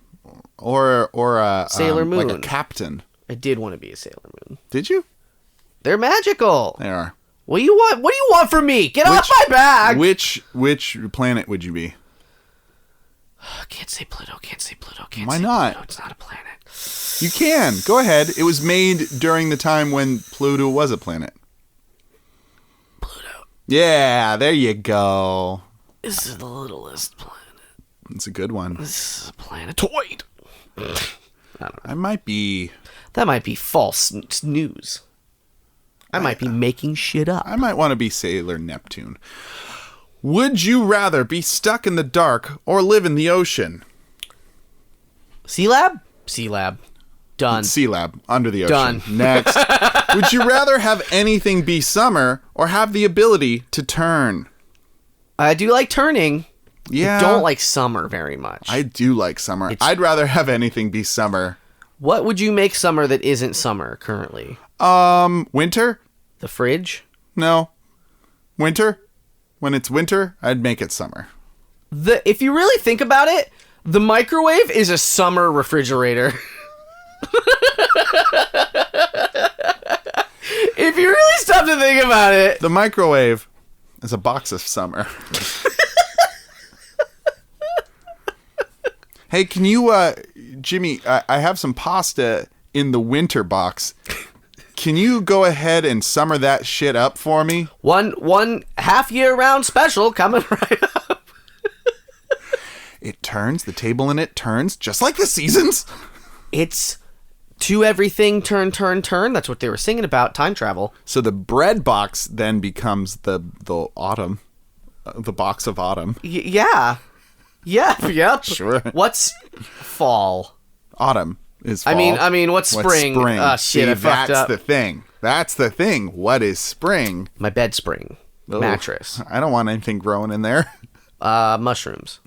[SPEAKER 1] Or a
[SPEAKER 2] Sailor Moon.
[SPEAKER 1] Like a captain.
[SPEAKER 2] I did want to be a Sailor Moon.
[SPEAKER 1] Did you?
[SPEAKER 2] They're magical.
[SPEAKER 1] They are.
[SPEAKER 2] What do you want? What do you want from me? Get off my back!
[SPEAKER 1] Which planet would you be?
[SPEAKER 2] Can't say Pluto.
[SPEAKER 1] Why not?
[SPEAKER 2] Pluto. It's not a planet.
[SPEAKER 1] You can. Go ahead. It was made during the time when Pluto was a planet.
[SPEAKER 2] Pluto.
[SPEAKER 1] Yeah, there you go.
[SPEAKER 2] This is the littlest planet.
[SPEAKER 1] It's a good one.
[SPEAKER 2] This is a planetoid.
[SPEAKER 1] I might be...
[SPEAKER 2] That might be false news. I might be making shit up.
[SPEAKER 1] I might want to be Sailor Neptune. Would you rather be stuck in the dark or live in the ocean?
[SPEAKER 2] C-Lab? C-Lab. Done.
[SPEAKER 1] C-Lab, under the ocean.
[SPEAKER 2] Done.
[SPEAKER 1] Next. Would you rather have anything be summer or have the ability to turn?
[SPEAKER 2] I do like turning.
[SPEAKER 1] Yeah.
[SPEAKER 2] I don't like summer very much.
[SPEAKER 1] I do like summer. I'd rather have anything be summer.
[SPEAKER 2] What would you make summer that isn't summer currently?
[SPEAKER 1] Winter?
[SPEAKER 2] The fridge?
[SPEAKER 1] No. Winter? When it's winter, I'd make it summer.
[SPEAKER 2] If you really think about it, the microwave is a summer refrigerator. If you really stop to think about it.
[SPEAKER 1] The microwave is a box of summer. Hey, can you, Jimmy, I have some pasta in the winter box. Can you go ahead and summer that shit up for me?
[SPEAKER 2] One half year round special coming right up.
[SPEAKER 1] It turns, the table in it turns, just like the seasons.
[SPEAKER 2] It's to everything, turn. That's what they were singing about, time travel.
[SPEAKER 1] So the bread box then becomes the autumn, the box of autumn.
[SPEAKER 2] Yeah. Yep.
[SPEAKER 1] Sure.
[SPEAKER 2] What's fall?
[SPEAKER 1] Autumn is fall.
[SPEAKER 2] I mean, what's spring?
[SPEAKER 1] Spring?
[SPEAKER 2] Shit, I fucked up.
[SPEAKER 1] That's the thing. What is spring?
[SPEAKER 2] My bed spring.
[SPEAKER 1] Ugh.
[SPEAKER 2] Mattress.
[SPEAKER 1] I don't want anything growing in there.
[SPEAKER 2] Mushrooms.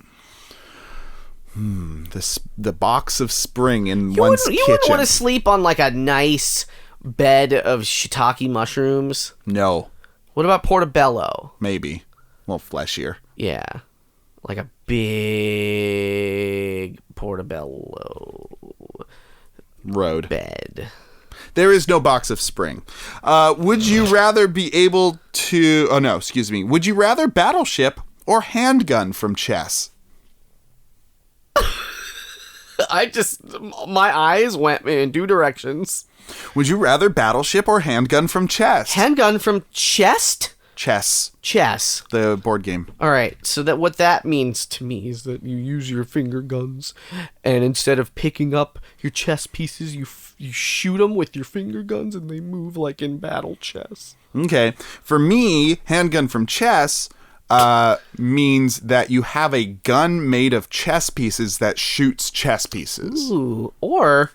[SPEAKER 1] The box of spring in
[SPEAKER 2] You
[SPEAKER 1] one's
[SPEAKER 2] wouldn't
[SPEAKER 1] kitchen.
[SPEAKER 2] want to sleep on like a nice bed of shiitake mushrooms.
[SPEAKER 1] No,
[SPEAKER 2] What about portobello?
[SPEAKER 1] maybe. Well, fleshier.
[SPEAKER 2] Yeah. Like a big portobello
[SPEAKER 1] Road.
[SPEAKER 2] bed.
[SPEAKER 1] There is no box of spring. Would you rather be able to... Oh, no, excuse me. Would you rather battleship or handgun from chess?
[SPEAKER 2] My eyes went in two directions.
[SPEAKER 1] Would you rather battleship or handgun from chess?
[SPEAKER 2] Handgun from chest?
[SPEAKER 1] Chess.
[SPEAKER 2] Chess.
[SPEAKER 1] The board game.
[SPEAKER 2] All right, so that what that means to me is that you use your finger guns, and instead of picking up your chess pieces, you shoot them with your finger guns, and they move like in battle chess.
[SPEAKER 1] Okay. For me, handgun from chess means that you have a gun made of chess pieces that shoots chess pieces.
[SPEAKER 2] Ooh, or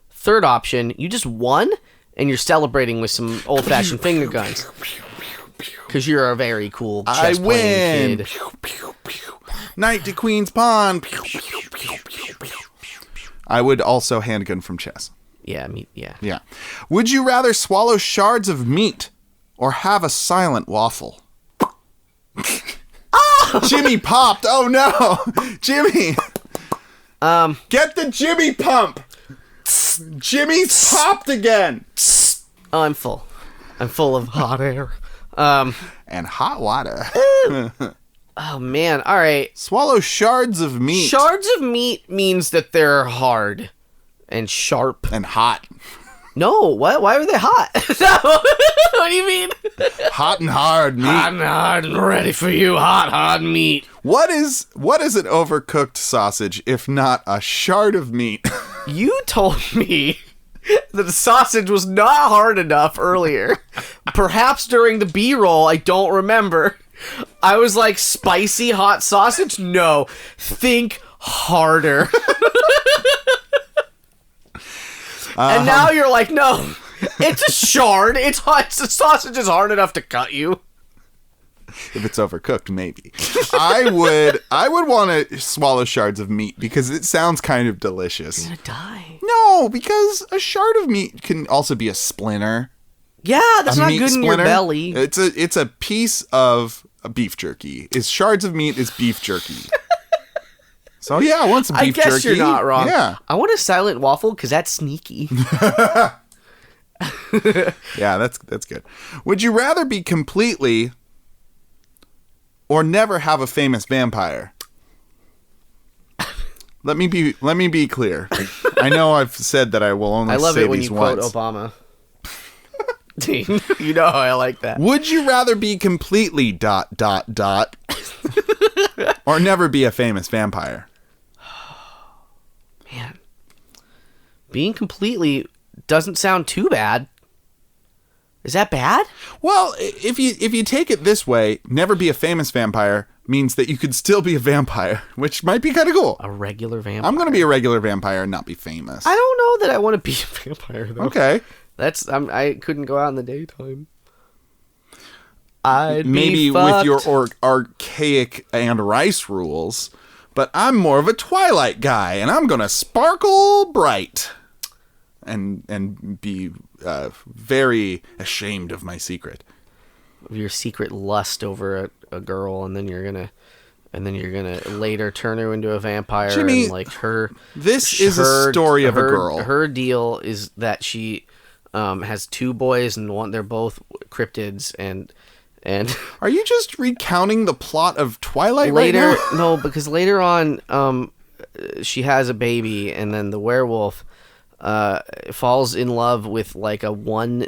[SPEAKER 2] third option, you just won, and you're celebrating with some old-fashioned finger guns. Because you're a very cool chess playing kid.
[SPEAKER 1] Knight to Queen's Pawn. I would also handgun from chess.
[SPEAKER 2] Yeah.
[SPEAKER 1] Yeah. Would you rather swallow shards of meat or have a silent waffle? Jimmy popped. Oh no. Jimmy. Get the Jimmy pump. Jimmy's popped again.
[SPEAKER 2] Oh, I'm full. I'm full of hot air.
[SPEAKER 1] And hot water.
[SPEAKER 2] Oh man, all right.
[SPEAKER 1] Swallow shards of meat.
[SPEAKER 2] Shards of meat means that they're hard and sharp.
[SPEAKER 1] And hot.
[SPEAKER 2] No, what? Why are they hot? What do you mean?
[SPEAKER 1] Hot and hard meat.
[SPEAKER 2] Hot and hard and ready for you, hot meat.
[SPEAKER 1] What is an overcooked sausage if not a shard of meat?
[SPEAKER 2] You told me that the sausage was not hard enough earlier. Perhaps during the B-roll, I don't remember. I was like, spicy hot sausage? No. Think harder. And now you're like, no, it's a shard. It's hot. The sausage is hard enough to cut you.
[SPEAKER 1] If it's overcooked, maybe. I would want to swallow shards of meat because it sounds kind of delicious.
[SPEAKER 2] You're gonna die.
[SPEAKER 1] No, because a shard of meat can also be a splinter.
[SPEAKER 2] Yeah, that's not good in your belly.
[SPEAKER 1] It's a piece of beef jerky. Shards of meat is beef jerky. So yeah, I want some beef jerky.
[SPEAKER 2] I guess you're not wrong.
[SPEAKER 1] Yeah.
[SPEAKER 2] I want a silent waffle because that's sneaky.
[SPEAKER 1] Yeah, that's good. Would you rather be completely or never have a famous vampire? Let me be clear. I know I've said that I will only say these once.
[SPEAKER 2] I love it when you quote Obama. Dean, you know how I like that.
[SPEAKER 1] Would you rather be completely ... or never be a famous vampire?
[SPEAKER 2] Man. Being completely doesn't sound too bad. Is that bad?
[SPEAKER 1] Well, if you take it this way, never be a famous vampire means that you could still be a vampire, which might be kind of cool.
[SPEAKER 2] A regular vampire.
[SPEAKER 1] I'm going to be a regular vampire and not be famous.
[SPEAKER 2] I don't know that I want to be a vampire, though.
[SPEAKER 1] Okay.
[SPEAKER 2] I couldn't go out in the daytime. I'd
[SPEAKER 1] maybe
[SPEAKER 2] be fucked.
[SPEAKER 1] with your archaic and rice rules, but I'm more of a Twilight guy, and I'm going to sparkle bright and be very ashamed of my secret.
[SPEAKER 2] Your secret lust over a girl, and then you're gonna later turn her into a vampire.
[SPEAKER 1] Jimmy,
[SPEAKER 2] and like her.
[SPEAKER 1] This is a story of a girl.
[SPEAKER 2] Her deal is that she has two boys, and they're both cryptids, and
[SPEAKER 1] are you just recounting the plot of Twilight
[SPEAKER 2] later?
[SPEAKER 1] Right now?
[SPEAKER 2] No, because later on, she has a baby, and then the werewolf falls in love with like a 1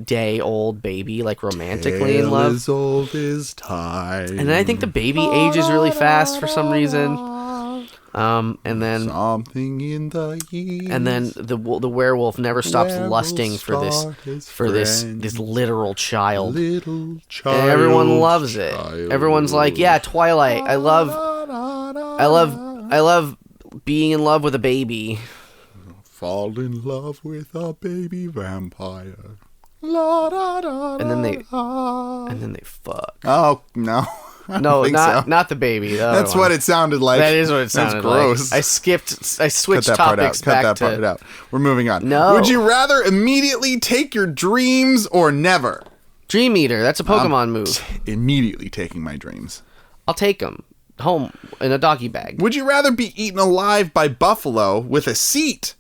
[SPEAKER 2] day old baby, like romantically in love.
[SPEAKER 1] As old as time.
[SPEAKER 2] And then I think the baby ages really fast for some reason. And then
[SPEAKER 1] something in the years.
[SPEAKER 2] And then the werewolf never stops lusting for this literal child.
[SPEAKER 1] Little child.
[SPEAKER 2] And everyone loves it. Everyone's like, yeah, Twilight. I love being in love with a baby.
[SPEAKER 1] Fall in love with a baby vampire.
[SPEAKER 2] And then they fuck.
[SPEAKER 1] Oh no.
[SPEAKER 2] No, not the baby.
[SPEAKER 1] That's what it sounded like.
[SPEAKER 2] That is what it sounded like.
[SPEAKER 1] Gross.
[SPEAKER 2] I switched topics back to... Cut that
[SPEAKER 1] part out. We're moving on.
[SPEAKER 2] No.
[SPEAKER 1] Would you rather immediately take your dreams or never?
[SPEAKER 2] Dream Eater. That's a Pokemon move.
[SPEAKER 1] Immediately taking my dreams.
[SPEAKER 2] I'll take them home in a doggy bag.
[SPEAKER 1] Would you rather be eaten alive by buffalo with a seat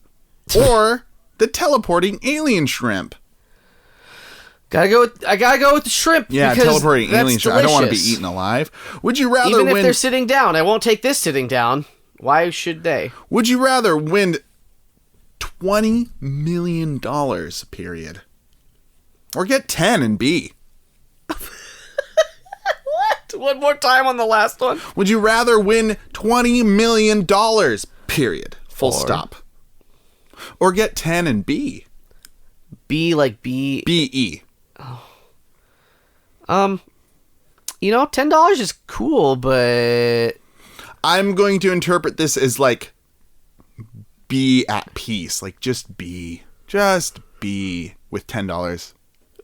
[SPEAKER 1] or the teleporting alien shrimp?
[SPEAKER 2] I gotta go with the shrimp.
[SPEAKER 1] Yeah, teleporting alien shrimp. I don't want to be eaten alive. Would you rather
[SPEAKER 2] even if they're sitting down? I won't take this sitting down. Why should they?
[SPEAKER 1] Would you rather win $20 million, period, or get 10 and B?
[SPEAKER 2] What? One more time on the last one.
[SPEAKER 1] Would you rather win $20 million, period, full stop, or get 10 and B?
[SPEAKER 2] B like B.
[SPEAKER 1] B-E.
[SPEAKER 2] $10 is cool, but
[SPEAKER 1] I'm going to interpret this as like be at peace, like just be with $10.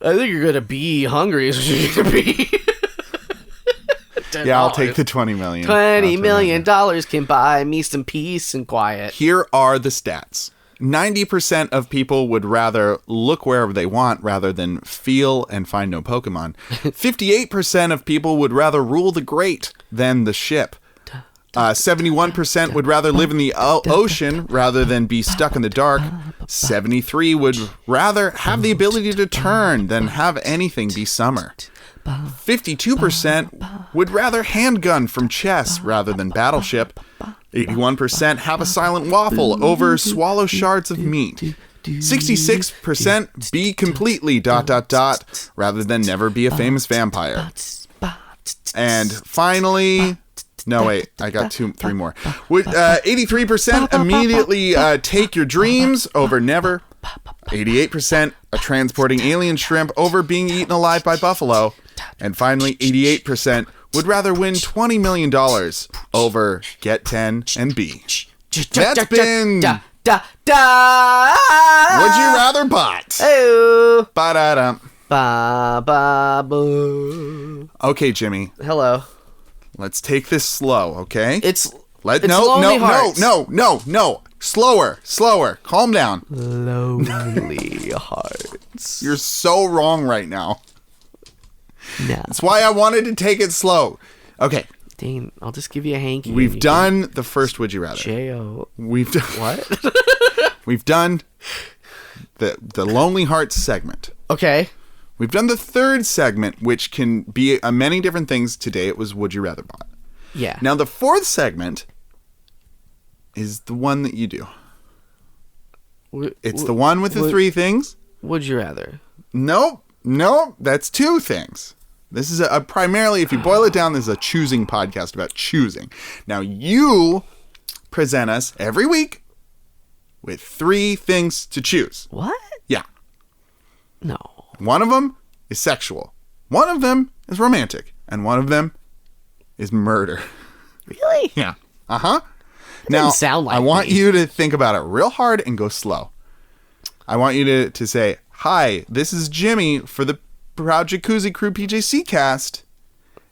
[SPEAKER 2] I think you're gonna be hungry. Is what you're gonna be.
[SPEAKER 1] Yeah, I'll take the $20 million.
[SPEAKER 2] $20 million can buy me some peace and quiet.
[SPEAKER 1] Here are the stats. 90% of people would rather look wherever they want rather than feel and find no Pokemon. 58% of people would rather rule the great than the ship. 71% would rather live in the ocean rather than be stuck in the dark. 73 would rather have the ability to turn than have anything be summer. 52% would rather handgun from chess rather than battleship. 81% have a silent waffle over swallow shards of meat. 66% be completely ... rather than never be a famous vampire. And finally, no wait, I got 3 more. Would 83% immediately take your dreams over never. 88% a transporting alien shrimp over being eaten alive by buffalo. And finally, 88% would rather win $20 million over get 10 and B. That's been Would You Rather Bot.
[SPEAKER 2] Oh.
[SPEAKER 1] Ba-da-dum.
[SPEAKER 2] Ba-ba-boo.
[SPEAKER 1] Okay, Jimmy.
[SPEAKER 2] Hello.
[SPEAKER 1] Let's take this slow, okay?
[SPEAKER 2] It's
[SPEAKER 1] No. Slower. Calm down.
[SPEAKER 2] Lonely Hearts.
[SPEAKER 1] You're so wrong right now.
[SPEAKER 2] No.
[SPEAKER 1] That's why I wanted to take it slow. Okay.
[SPEAKER 2] Dane, I'll just give you a hanky.
[SPEAKER 1] We've done the first Would You Rather.
[SPEAKER 2] J-O.
[SPEAKER 1] We've done...
[SPEAKER 2] What?
[SPEAKER 1] We've done The Lonely Hearts segment.
[SPEAKER 2] Okay.
[SPEAKER 1] We've done the third segment, which can be many different things. Today it was Would You Rather Bot.
[SPEAKER 2] Yeah.
[SPEAKER 1] Now the fourth segment is the one that you do. It's the one with the three things.
[SPEAKER 2] Would you rather?
[SPEAKER 1] Nope. That's two things. This is primarily, if you boil it down, this is a choosing podcast about choosing. Now you present us every week with three things to choose.
[SPEAKER 2] What?
[SPEAKER 1] Yeah.
[SPEAKER 2] No.
[SPEAKER 1] One of them is sexual. One of them is romantic. And one of them is murder.
[SPEAKER 2] Really?
[SPEAKER 1] Yeah. Uh-huh. Now,
[SPEAKER 2] sound like
[SPEAKER 1] I want
[SPEAKER 2] me.
[SPEAKER 1] you to think about it real hard and go slow. I want you to say, hi, this is Jimmy for the Proud Jacuzzi Crew PJC cast.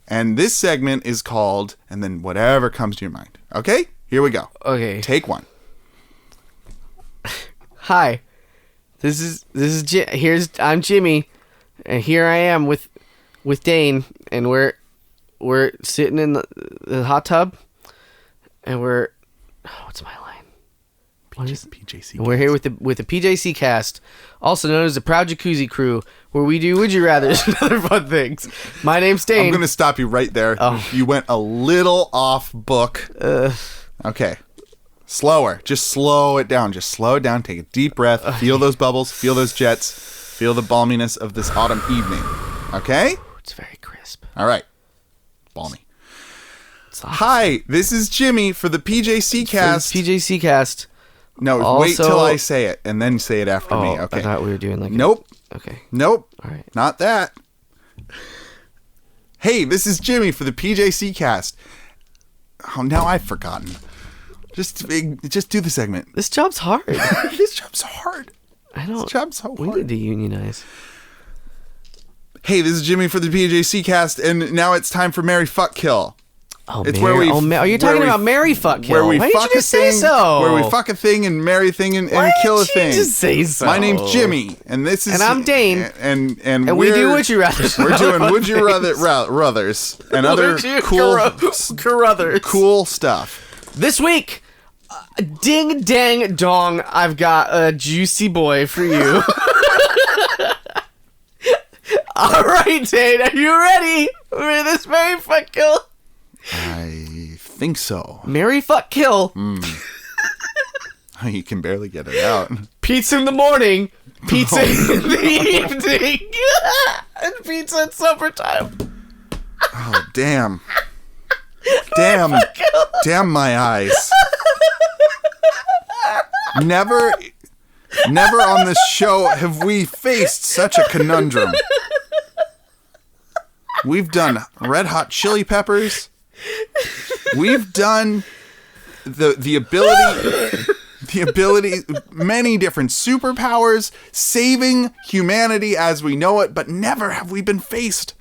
[SPEAKER 1] And this segment is called, and then whatever comes to your mind. Okay? Here we go.
[SPEAKER 2] Okay.
[SPEAKER 1] Take one.
[SPEAKER 2] Hi. I'm Jimmy, and here I am with Dane, and we're sitting in the hot tub, and what's my line?
[SPEAKER 1] PJC.
[SPEAKER 2] We're here with the PJC cast, also known as the Proud Jacuzzi Crew, where we do Would You Rathers and other fun things. My name's Dane.
[SPEAKER 1] I'm going to stop you right there.
[SPEAKER 2] Oh.
[SPEAKER 1] You went a little off book. Okay. Slower. Just slow it down. Just slow it down. Take a deep breath. Feel those bubbles. Feel those jets. Feel the balminess of this autumn evening. Okay?
[SPEAKER 2] It's very crisp.
[SPEAKER 1] All right. Balmy. Hi, this is Jimmy for the PJC cast.
[SPEAKER 2] PJC cast.
[SPEAKER 1] No, wait till I say it and then say it after me. Okay.
[SPEAKER 2] I thought we were doing like
[SPEAKER 1] Nope.
[SPEAKER 2] Okay.
[SPEAKER 1] Nope.
[SPEAKER 2] All right.
[SPEAKER 1] Not that. Hey, this is Jimmy for the PJC cast. Oh, now I've forgotten. Just do the segment.
[SPEAKER 2] This job's hard.
[SPEAKER 1] This job's hard. This job's so hard.
[SPEAKER 2] We need to unionize.
[SPEAKER 1] Hey, this is Jimmy for the PJC cast, and now it's time for Marry Fuck Kill.
[SPEAKER 2] Oh,
[SPEAKER 1] it's where we.
[SPEAKER 2] Are you talking about Marry Fuck Kill?
[SPEAKER 1] Where we
[SPEAKER 2] Why
[SPEAKER 1] fuck
[SPEAKER 2] didn't you just say
[SPEAKER 1] thing,
[SPEAKER 2] so?
[SPEAKER 1] Where we fuck a thing and marry a thing and kill a thing.
[SPEAKER 2] Just say so.
[SPEAKER 1] My name's Jimmy, and this is.
[SPEAKER 2] And I'm Dane.
[SPEAKER 1] And
[SPEAKER 2] we do Would You Rather.
[SPEAKER 1] We're doing Would You Rathers and other cool stuff.
[SPEAKER 2] This week, ding dang dong, I've got a juicy boy for you. All right, Dane, are you ready for this Marry Fuck Kill?
[SPEAKER 1] I think so.
[SPEAKER 2] Marry Fuck Kill.
[SPEAKER 1] You can barely get it out.
[SPEAKER 2] Pizza in the morning, pizza in the evening, and pizza at supper time.
[SPEAKER 1] Oh, damn. Damn my eyes. Never on this show have we faced such a conundrum. We've done Red Hot Chili Peppers. We've done the ability, many different superpowers, saving humanity as we know it, but never have we been faced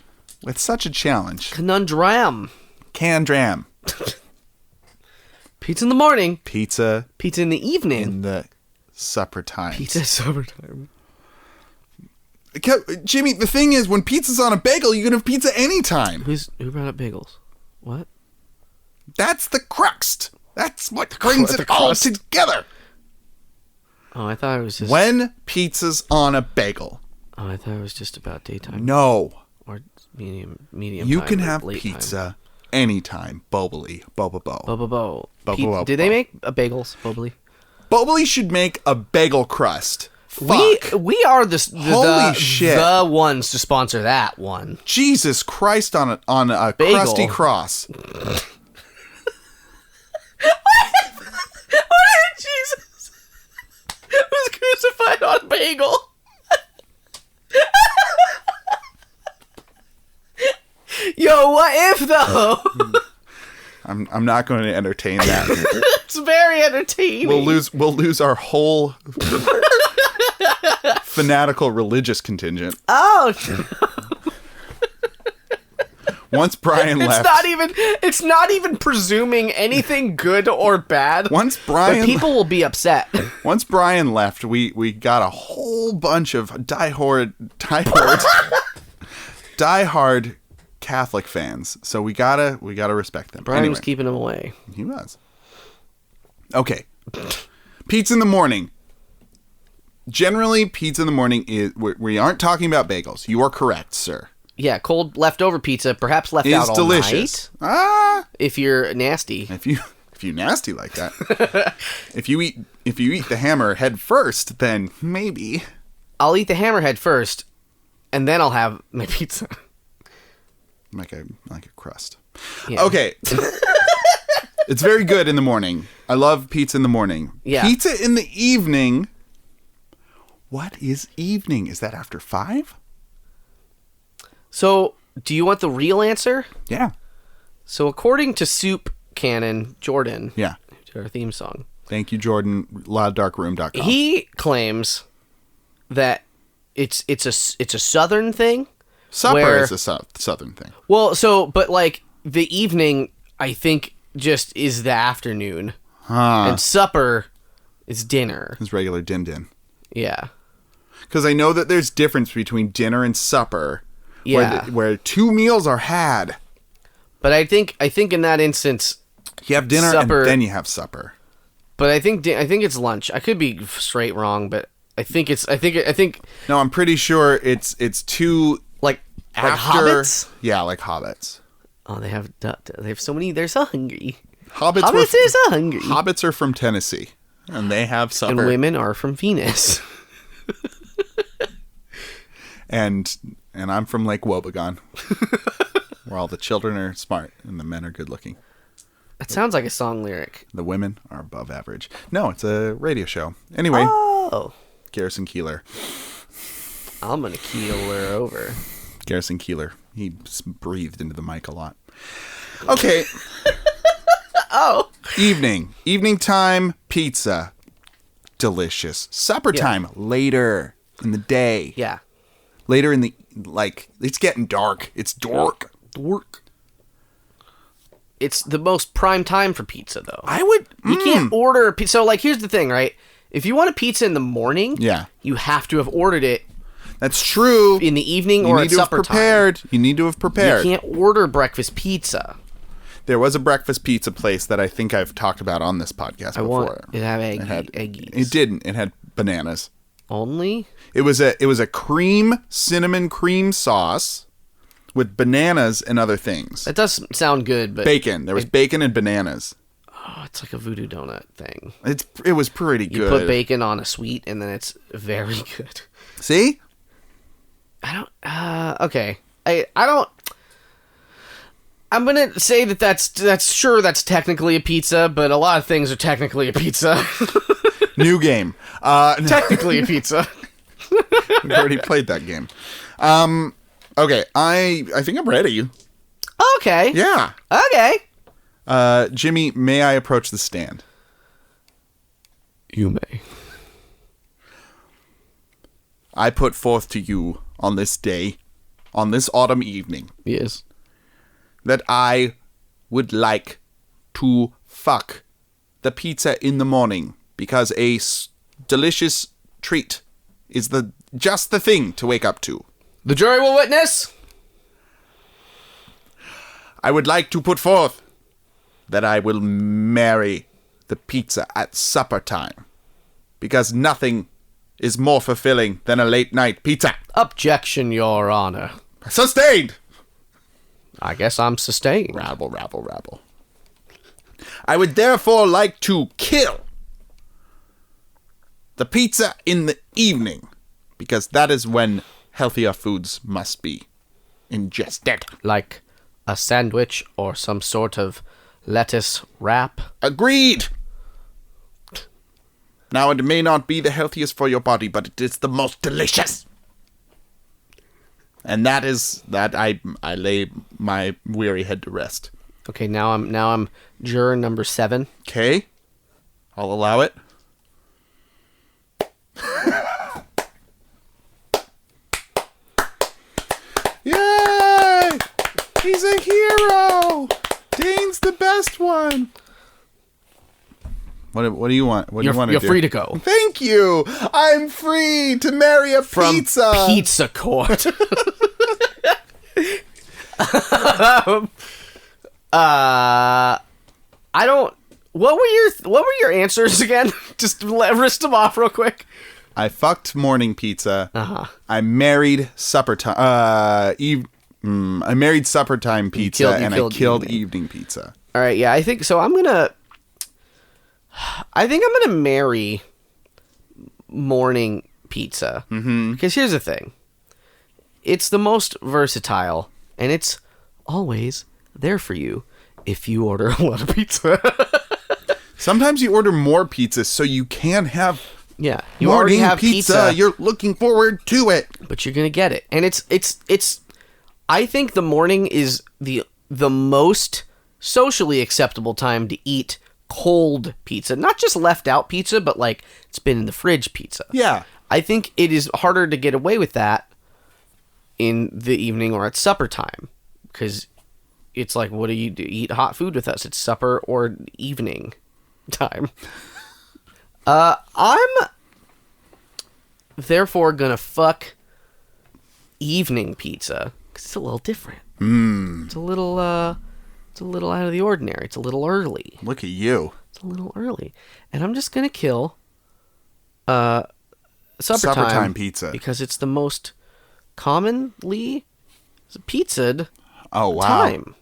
[SPEAKER 1] with such a challenge.
[SPEAKER 2] Conundrum.
[SPEAKER 1] Candram.
[SPEAKER 2] Pizza in the morning.
[SPEAKER 1] Pizza
[SPEAKER 2] in the evening.
[SPEAKER 1] in the supper time.
[SPEAKER 2] Pizza at supper time.
[SPEAKER 1] Jimmy, the thing is, when pizza's on a bagel, you can have pizza anytime.
[SPEAKER 2] Who brought up bagels? What?
[SPEAKER 1] That's the crux. That's what brings it all together.
[SPEAKER 2] Oh, I thought it was just...
[SPEAKER 1] When pizza's on a bagel.
[SPEAKER 2] Oh, I thought it was just about daytime.
[SPEAKER 1] No.
[SPEAKER 2] Or medium
[SPEAKER 1] You
[SPEAKER 2] time
[SPEAKER 1] can
[SPEAKER 2] or
[SPEAKER 1] have
[SPEAKER 2] late
[SPEAKER 1] pizza
[SPEAKER 2] time.
[SPEAKER 1] anytime. Boboli. Bobo-bo.
[SPEAKER 2] Bobo.
[SPEAKER 1] Bobo-bo.
[SPEAKER 2] Did they make bagels, Boboli?
[SPEAKER 1] Boboli should make a bagel crust. Fuck.
[SPEAKER 2] We are
[SPEAKER 1] Holy shit.
[SPEAKER 2] the ones to sponsor that one.
[SPEAKER 1] Jesus Christ on a
[SPEAKER 2] Bagel.
[SPEAKER 1] crusty cross.
[SPEAKER 2] What? Jesus was crucified on a bagel. Yo, what if though?
[SPEAKER 1] I'm not going to entertain that.
[SPEAKER 2] It's very entertaining.
[SPEAKER 1] We'll lose our whole fanatical religious contingent.
[SPEAKER 2] Oh.
[SPEAKER 1] Once Brian left,
[SPEAKER 2] it's not even presuming anything good or bad.
[SPEAKER 1] Once Brian,
[SPEAKER 2] but people will be upset.
[SPEAKER 1] Once Brian left, we got a whole bunch of diehard Catholic fans. So we gotta respect them.
[SPEAKER 2] Brian was keeping them away.
[SPEAKER 1] He was. Okay. Pizza in the morning. Generally, pizza in the morning we aren't talking about bagels. You are correct, sir.
[SPEAKER 2] Yeah, cold leftover pizza, perhaps left out all
[SPEAKER 1] delicious.
[SPEAKER 2] Night. If you're nasty.
[SPEAKER 1] If you nasty like that. if you eat the hammer head first, then maybe.
[SPEAKER 2] I'll eat the hammerhead first, and then I'll have my pizza.
[SPEAKER 1] Like a crust.
[SPEAKER 2] Yeah.
[SPEAKER 1] Okay. It's very good in the morning. I love pizza in the morning.
[SPEAKER 2] Yeah.
[SPEAKER 1] Pizza in the evening. What is evening? Is that after 5?
[SPEAKER 2] So, do you want the real answer?
[SPEAKER 1] Yeah.
[SPEAKER 2] So, according to Soup Cannon Jordan,
[SPEAKER 1] yeah,
[SPEAKER 2] our theme song.
[SPEAKER 1] Thank you, Jordan. louddarkroom.com.
[SPEAKER 2] He claims that it's a southern thing.
[SPEAKER 1] Supper is a southern thing.
[SPEAKER 2] Well, but like the evening, I think just is the afternoon, and supper is dinner.
[SPEAKER 1] It's regular din.
[SPEAKER 2] Yeah.
[SPEAKER 1] Because I know that there's difference between dinner and supper.
[SPEAKER 2] Yeah.
[SPEAKER 1] Where 2 meals are had.
[SPEAKER 2] But I think in that instance,
[SPEAKER 1] you have dinner
[SPEAKER 2] supper,
[SPEAKER 1] and then you have supper.
[SPEAKER 2] But I think it's lunch. I could be straight wrong, but I think
[SPEAKER 1] No, I'm pretty sure it's 2
[SPEAKER 2] like
[SPEAKER 1] after,
[SPEAKER 2] hobbits.
[SPEAKER 1] Yeah, like hobbits.
[SPEAKER 2] Oh, they have so many. They're so hungry.
[SPEAKER 1] Hobbits
[SPEAKER 2] are so hungry.
[SPEAKER 1] Hobbits are from Tennessee, and they have supper.
[SPEAKER 2] And women are from Venus.
[SPEAKER 1] and I'm from Lake Wobegon, where all the children are smart and the men are good looking.
[SPEAKER 2] That sounds like a song lyric.
[SPEAKER 1] The women are above average. No, it's a radio show. Anyway.
[SPEAKER 2] Oh.
[SPEAKER 1] Garrison Keillor.
[SPEAKER 2] I'm going to keel her over.
[SPEAKER 1] Garrison Keillor. He breathed into the mic a lot. Okay.
[SPEAKER 2] Oh.
[SPEAKER 1] Evening time, pizza. Delicious. Supper time, later in the day.
[SPEAKER 2] Yeah.
[SPEAKER 1] Later in the, it's getting dark. It's dark.
[SPEAKER 2] It's the most prime time for pizza, though.
[SPEAKER 1] You
[SPEAKER 2] can't order a pizza. So, here's the thing, right? If you want a pizza in the morning, you have to have ordered it.
[SPEAKER 1] That's true.
[SPEAKER 2] In the evening or at supper time.
[SPEAKER 1] You need to have prepared.
[SPEAKER 2] You can't order breakfast pizza.
[SPEAKER 1] There was a breakfast pizza place that I think I've talked about on this podcast before.
[SPEAKER 2] It had eggies.
[SPEAKER 1] It didn't. It had bananas.
[SPEAKER 2] Only?
[SPEAKER 1] It was a cinnamon cream sauce with bananas and other things.
[SPEAKER 2] That does sound good, but
[SPEAKER 1] bacon. There was bacon and bananas.
[SPEAKER 2] Oh, it's like a voodoo donut thing.
[SPEAKER 1] It was pretty good.
[SPEAKER 2] You put bacon on a sweet, and then it's very good.
[SPEAKER 1] See?
[SPEAKER 2] Okay. I don't. I'm gonna say that's technically a pizza, but a lot of things are technically a pizza.
[SPEAKER 1] New game.
[SPEAKER 2] Technically a pizza.
[SPEAKER 1] We've already played that game. Okay, I think I'm ready.
[SPEAKER 2] Okay.
[SPEAKER 1] Yeah.
[SPEAKER 2] Okay.
[SPEAKER 1] Jimmy, may I approach the stand?
[SPEAKER 2] You may.
[SPEAKER 1] I put forth to you on this day, on this autumn evening.
[SPEAKER 2] Yes.
[SPEAKER 1] That I would like to fuck the pizza in the morning because a delicious treat is just the thing to wake up to.
[SPEAKER 2] The jury will witness.
[SPEAKER 1] I would like to put forth that I will marry the pizza at supper time because nothing is more fulfilling than a late night pizza.
[SPEAKER 2] Objection, Your Honor.
[SPEAKER 1] Sustained.
[SPEAKER 2] I guess I'm sustained.
[SPEAKER 1] Rabble, rabble, rabble. I would therefore like to kill the pizza in the evening because that is when healthier foods must be ingested.
[SPEAKER 2] Like a sandwich or some sort of lettuce wrap.
[SPEAKER 1] Agreed. Now, it may not be the healthiest for your body, but it is the most delicious. And that I lay my weary head to rest.
[SPEAKER 2] Okay, now I'm juror number 7.
[SPEAKER 1] Okay. I'll allow it. Yay! He's a hero! Dane's the best one! What do you want? What do you want to do?
[SPEAKER 2] You're free to go.
[SPEAKER 1] Thank you! I'm free to marry a pizza!
[SPEAKER 2] From Pizza Court. I don't... What were your answers again? Just list them off real quick.
[SPEAKER 1] I fucked morning pizza.
[SPEAKER 2] Uh-huh.
[SPEAKER 1] I married supper time. I married supper time pizza, and I killed evening pizza.
[SPEAKER 2] All right, yeah, I think so. I'm gonna marry morning pizza because here's the thing: it's the most versatile, and it's always there for you if you order a lot of pizza.
[SPEAKER 1] Sometimes you order more pizza so you can have
[SPEAKER 2] you already have pizza.
[SPEAKER 1] You're looking forward to it,
[SPEAKER 2] but you're gonna get it, and it's. I think the morning is the most socially acceptable time to eat cold pizza, not just left out pizza, but like it's been in the fridge pizza.
[SPEAKER 1] Yeah,
[SPEAKER 2] I think it is harder to get away with that in the evening or at supper time because it's like, what do you do? Eat hot food with us? It's supper or evening time. I'm therefore gonna fuck evening pizza because it's a little different. It's a little out of the ordinary. It's a little early.
[SPEAKER 1] Look at you.
[SPEAKER 2] It's a little early, and I'm just gonna kill supper time
[SPEAKER 1] pizza
[SPEAKER 2] because it's the most commonly pizzaed time.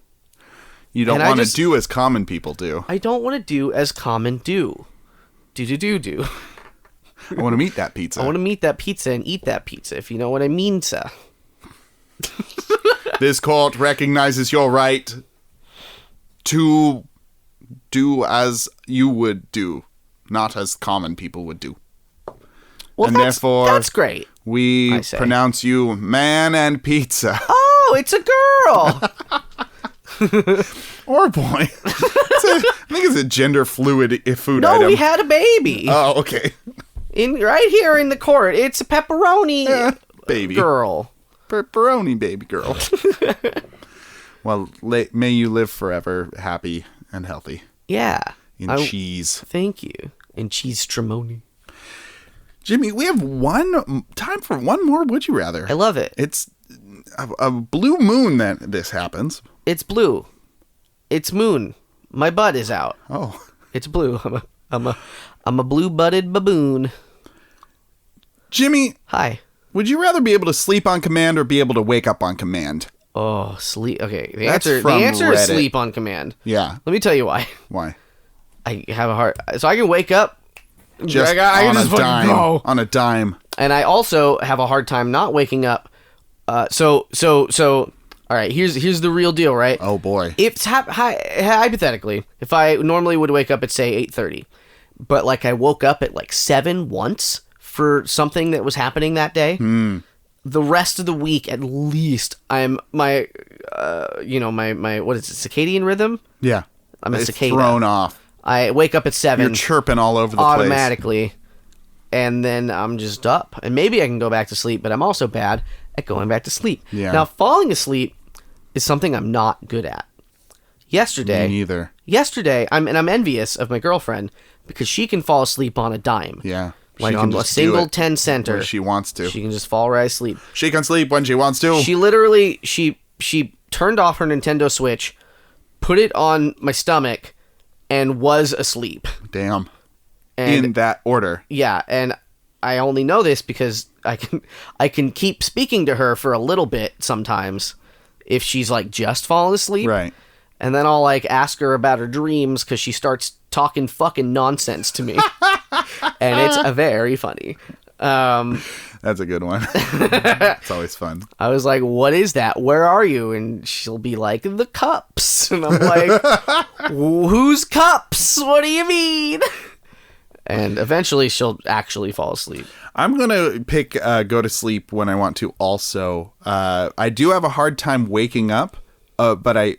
[SPEAKER 1] You don't want to do as common people do.
[SPEAKER 2] I don't want to do as common do. Do.
[SPEAKER 1] I want to meet that pizza.
[SPEAKER 2] I want to meet that pizza and eat that pizza, if you know what I mean, sir.
[SPEAKER 1] This court recognizes your right to do as you would do, not as common people would do.
[SPEAKER 2] Well,
[SPEAKER 1] and therefore,
[SPEAKER 2] that's great.
[SPEAKER 1] We pronounce you man and pizza.
[SPEAKER 2] Oh, it's a girl.
[SPEAKER 1] Or a boy. I think it's a gender fluid food
[SPEAKER 2] no,
[SPEAKER 1] item.
[SPEAKER 2] No, we had a baby.
[SPEAKER 1] Oh, okay.
[SPEAKER 2] Right here in the court. It's a pepperoni
[SPEAKER 1] baby
[SPEAKER 2] girl.
[SPEAKER 1] Pepperoni baby girl. Well, may you live forever happy and healthy.
[SPEAKER 2] Yeah.
[SPEAKER 1] In cheese.
[SPEAKER 2] Thank you. In cheese stramoni.
[SPEAKER 1] Jimmy, we have time for one more Would You Rather.
[SPEAKER 2] I love it.
[SPEAKER 1] It's a blue moon that this happens.
[SPEAKER 2] It's blue. It's moon. My butt is out.
[SPEAKER 1] Oh.
[SPEAKER 2] It's blue. I'm a blue-butted baboon.
[SPEAKER 1] Jimmy.
[SPEAKER 2] Hi.
[SPEAKER 1] Would you rather be able to sleep on command or be able to wake up on command?
[SPEAKER 2] Oh, sleep. Okay. The answer is sleep on command.
[SPEAKER 1] Yeah.
[SPEAKER 2] Let me tell you why.
[SPEAKER 1] Why?
[SPEAKER 2] I have a heart. So I can wake up.
[SPEAKER 1] I can just go. On a dime.
[SPEAKER 2] And I also have a hard time not waking up. So all right, here's the real deal, right?
[SPEAKER 1] Oh boy.
[SPEAKER 2] If hypothetically, if I normally would wake up at say 8:30, but like I woke up at like 7 once for something that was happening that day, the rest of the week at least I'm my what is it, circadian rhythm?
[SPEAKER 1] Yeah.
[SPEAKER 2] I'm a cicada.
[SPEAKER 1] Thrown off.
[SPEAKER 2] I wake up at 7.
[SPEAKER 1] You're chirping all over the
[SPEAKER 2] automatically,
[SPEAKER 1] place.
[SPEAKER 2] And then I'm just up. And maybe I can go back to sleep, but I'm also bad at going back to sleep.
[SPEAKER 1] Yeah.
[SPEAKER 2] Now, falling asleep is something I'm not good at. Yesterday,
[SPEAKER 1] me neither.
[SPEAKER 2] Yesterday, I'm envious of my girlfriend because she can fall asleep on a dime.
[SPEAKER 1] Yeah.
[SPEAKER 2] Like on a single 10-center.
[SPEAKER 1] When she wants to.
[SPEAKER 2] She can just fall right asleep.
[SPEAKER 1] She can sleep when she wants to.
[SPEAKER 2] She literally, she turned off her Nintendo Switch, put it on my stomach, and was asleep.
[SPEAKER 1] Damn. And in that order.
[SPEAKER 2] Yeah, and I only know this because I can keep speaking to her for a little bit sometimes if she's like just fallen asleep.
[SPEAKER 1] Right.
[SPEAKER 2] And then I'll like ask her about her dreams because she starts talking fucking nonsense to me. And it's very funny.
[SPEAKER 1] That's a good one. It's always fun.
[SPEAKER 2] I was like, what is that? Where are you? And she'll be like, the cups. And I'm like, whose cups? What do you mean? And eventually she'll actually fall asleep.
[SPEAKER 1] I'm going to pick go to sleep when I want to also. I do have a hard time waking up, but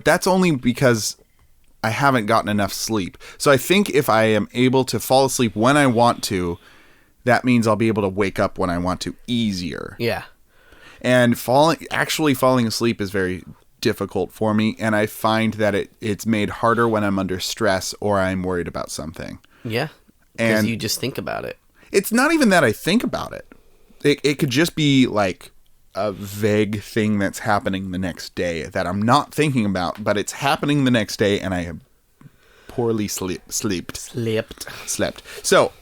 [SPEAKER 1] that's only because I haven't gotten enough sleep. So I think if I am able to fall asleep when I want to, that means I'll be able to wake up when I want to easier.
[SPEAKER 2] Yeah.
[SPEAKER 1] And falling asleep is very difficult for me, and I find that it's made harder when I'm under stress or I'm worried about something.
[SPEAKER 2] Yeah. Because you just think about it.
[SPEAKER 1] It's not even that I think about it. It could just be like a vague thing that's happening the next day that I'm not thinking about, but it's happening the next day, and I have poorly slept. So,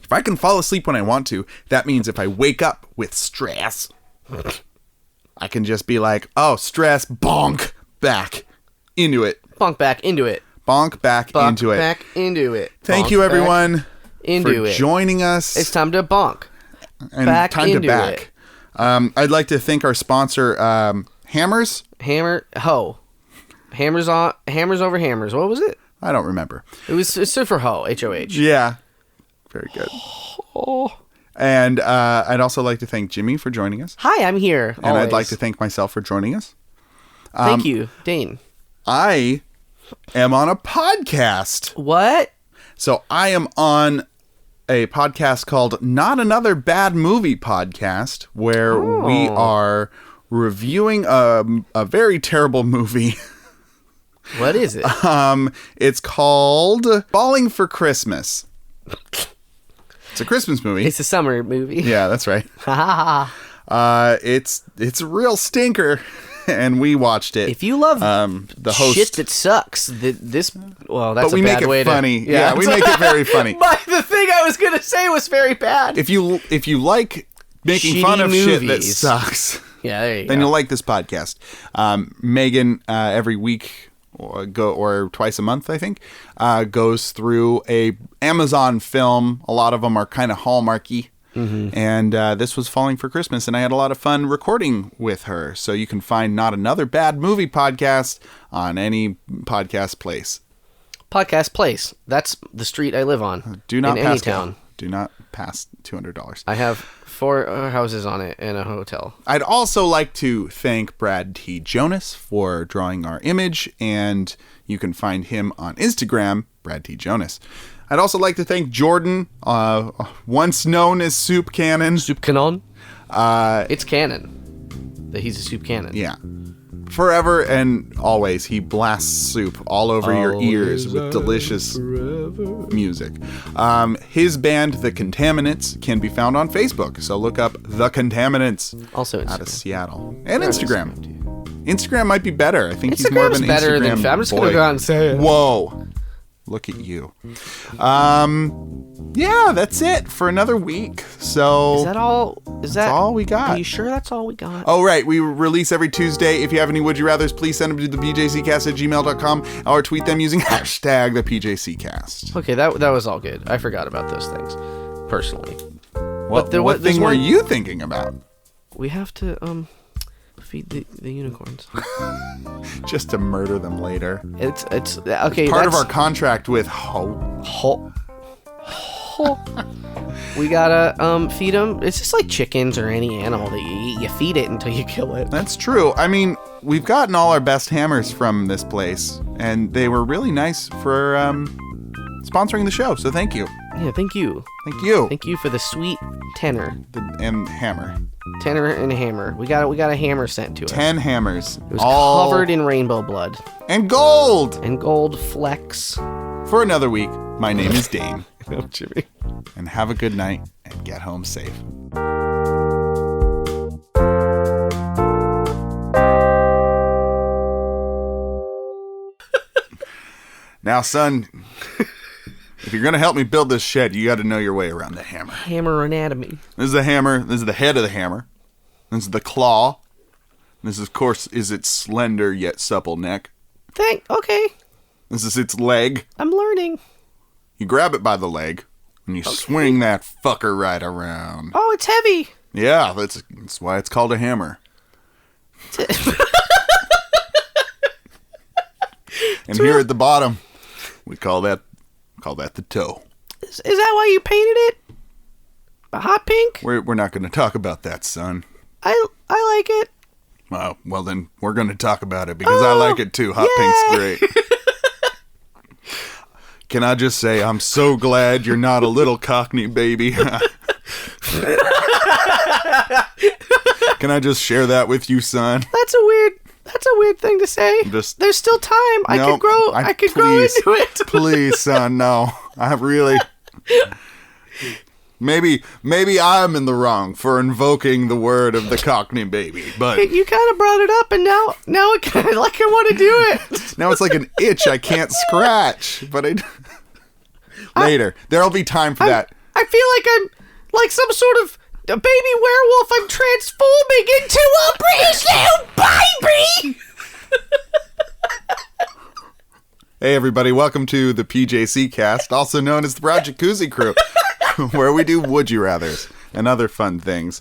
[SPEAKER 1] If I can fall asleep when I want to, that means if I wake up with stress, I can just be like, oh, stress, bonk, back into it.
[SPEAKER 2] Bonk back into it.
[SPEAKER 1] Bonk back
[SPEAKER 2] Bonk
[SPEAKER 1] into it.
[SPEAKER 2] back into it.
[SPEAKER 1] Thank
[SPEAKER 2] Bonk
[SPEAKER 1] you, everyone,
[SPEAKER 2] into
[SPEAKER 1] for
[SPEAKER 2] it.
[SPEAKER 1] joining us.
[SPEAKER 2] It's time to bonk.
[SPEAKER 1] And
[SPEAKER 2] back
[SPEAKER 1] time
[SPEAKER 2] into
[SPEAKER 1] to back. I'd like to thank our sponsor, Hammers.
[SPEAKER 2] Hammers over hammers. What was it?
[SPEAKER 1] I don't remember.
[SPEAKER 2] It stood for Ho, H-O-H.
[SPEAKER 1] Yeah. Very good.
[SPEAKER 2] Oh.
[SPEAKER 1] And I'd also like to thank Jimmy for joining us.
[SPEAKER 2] Hi, I'm here.
[SPEAKER 1] And I'd like to thank myself for joining us.
[SPEAKER 2] Thank you, Dane.
[SPEAKER 1] I am on a podcast.
[SPEAKER 2] What?
[SPEAKER 1] So I am on a podcast called Not Another Bad Movie Podcast, where we are reviewing a very terrible movie.
[SPEAKER 2] What is it?
[SPEAKER 1] It's called Falling for Christmas. It's a Christmas movie.
[SPEAKER 2] It's a summer movie.
[SPEAKER 1] Yeah, that's right. It's a real stinker, and we watched it.
[SPEAKER 2] If you love
[SPEAKER 1] the host,
[SPEAKER 2] shit that sucks, that's
[SPEAKER 1] but we
[SPEAKER 2] a bad
[SPEAKER 1] make it
[SPEAKER 2] way
[SPEAKER 1] funny.
[SPEAKER 2] to...
[SPEAKER 1] Yeah, we make it very funny.
[SPEAKER 2] But the thing I was gonna say was very bad.
[SPEAKER 1] If you like making
[SPEAKER 2] Shitty
[SPEAKER 1] fun of shit that
[SPEAKER 2] movies.
[SPEAKER 1] sucks,
[SPEAKER 2] Yeah, there you
[SPEAKER 1] then
[SPEAKER 2] go.
[SPEAKER 1] you'll like this podcast. Megan every week or twice a month, I think, goes through a Amazon film. A lot of them are kind of Hallmarky. Mm-hmm. And this was Falling for Christmas, and I had a lot of fun recording with her. So you can find Not Another Bad Movie Podcast on any podcast place.
[SPEAKER 2] Podcast Place. That's the street I live on.
[SPEAKER 1] Do not
[SPEAKER 2] in
[SPEAKER 1] pass
[SPEAKER 2] any town.
[SPEAKER 1] Do not pass $200.
[SPEAKER 2] I have 4 houses on it and a hotel.
[SPEAKER 1] I'd also like to thank Brad T. Jonas for drawing our image, and you can find him on Instagram, Brad T. Jonas. I'd also like to thank Jordan, once known as Soup Cannon.
[SPEAKER 2] Soup Cannon? It's canon. That he's a soup cannon.
[SPEAKER 1] Yeah. Forever and always, he blasts soup all over your ears with delicious music. His band, The Contaminants, can be found on Facebook. So look up The Contaminants.
[SPEAKER 2] Also Instagram.
[SPEAKER 1] Out of Seattle. And Instagram. Instagram might be better. I think he's more of an
[SPEAKER 2] Instagram's better
[SPEAKER 1] Instagram
[SPEAKER 2] than... I'm just going
[SPEAKER 1] boy.
[SPEAKER 2] to go out and say it.
[SPEAKER 1] Whoa. Look at you. Yeah, that's it for another week. So
[SPEAKER 2] Is that all?
[SPEAKER 1] That's all we got.
[SPEAKER 2] Are you sure that's all we got?
[SPEAKER 1] Oh, right. We release every Tuesday. If you have any Would You Rathers, please send them to the PJCcast@gmail.com or tweet them using hashtag the PJCcast.
[SPEAKER 2] Okay, that was all good. I forgot about those things, personally.
[SPEAKER 1] What thing were you thinking about?
[SPEAKER 2] We have to feed the unicorns.
[SPEAKER 1] Just to murder them later.
[SPEAKER 2] It's okay.
[SPEAKER 1] Part of our contract with Ho.
[SPEAKER 2] We gotta feed them. It's just like chickens or any animal that you eat. You feed it until you kill it.
[SPEAKER 1] That's true. I mean, we've gotten all our best hammers from this place, and they were really nice for sponsoring the show. So thank you.
[SPEAKER 2] Yeah, thank you.
[SPEAKER 1] Thank you.
[SPEAKER 2] Thank you for the sweet tenor.
[SPEAKER 1] And hammer.
[SPEAKER 2] Tenor and hammer. We got a hammer sent to us.
[SPEAKER 1] 10 hammers.
[SPEAKER 2] It was covered in rainbow blood.
[SPEAKER 1] And gold!
[SPEAKER 2] And gold flecks.
[SPEAKER 1] For another week, my name is Dane.
[SPEAKER 2] I'm Jimmy.
[SPEAKER 1] And have a good night and get home safe. Now, son, if you're going to help me build this shed, you got to know your way around the hammer.
[SPEAKER 2] Hammer anatomy.
[SPEAKER 1] This is the hammer. This is the head of the hammer. This is the claw. This, of course, is its slender yet supple neck.
[SPEAKER 2] Okay.
[SPEAKER 1] This is its leg.
[SPEAKER 2] I'm learning.
[SPEAKER 1] You grab it by the leg, and you swing that fucker right around.
[SPEAKER 2] Oh, it's heavy.
[SPEAKER 1] Yeah, that's why it's called a hammer. And here at the bottom, we call that the toe.
[SPEAKER 2] Is that why you painted it? A hot pink?
[SPEAKER 1] We're not going to talk about that, son.
[SPEAKER 2] I like it.
[SPEAKER 1] Well, then we're going to talk about it because I like it too. Hot pink's great. Can I just say I'm so glad you're not a little Cockney baby. Can I just share that with you, son?
[SPEAKER 2] That's a weird thing to say. There's still time. I could grow into it.
[SPEAKER 1] Please, son, no. I really... Maybe I'm in the wrong for invoking the word of the Cockney baby, but...
[SPEAKER 2] You kind of brought it up, and now it kind of like I want to do it.
[SPEAKER 1] Now it's like an itch I can't scratch, but later. There'll be time for that.
[SPEAKER 2] I feel like I'm like some sort of a baby werewolf. I'm transforming into a British little baby.
[SPEAKER 1] Hey everybody, welcome to the PJC cast, also known as the Brown Jacuzzi Crew, where we do Would You Rathers and other fun things.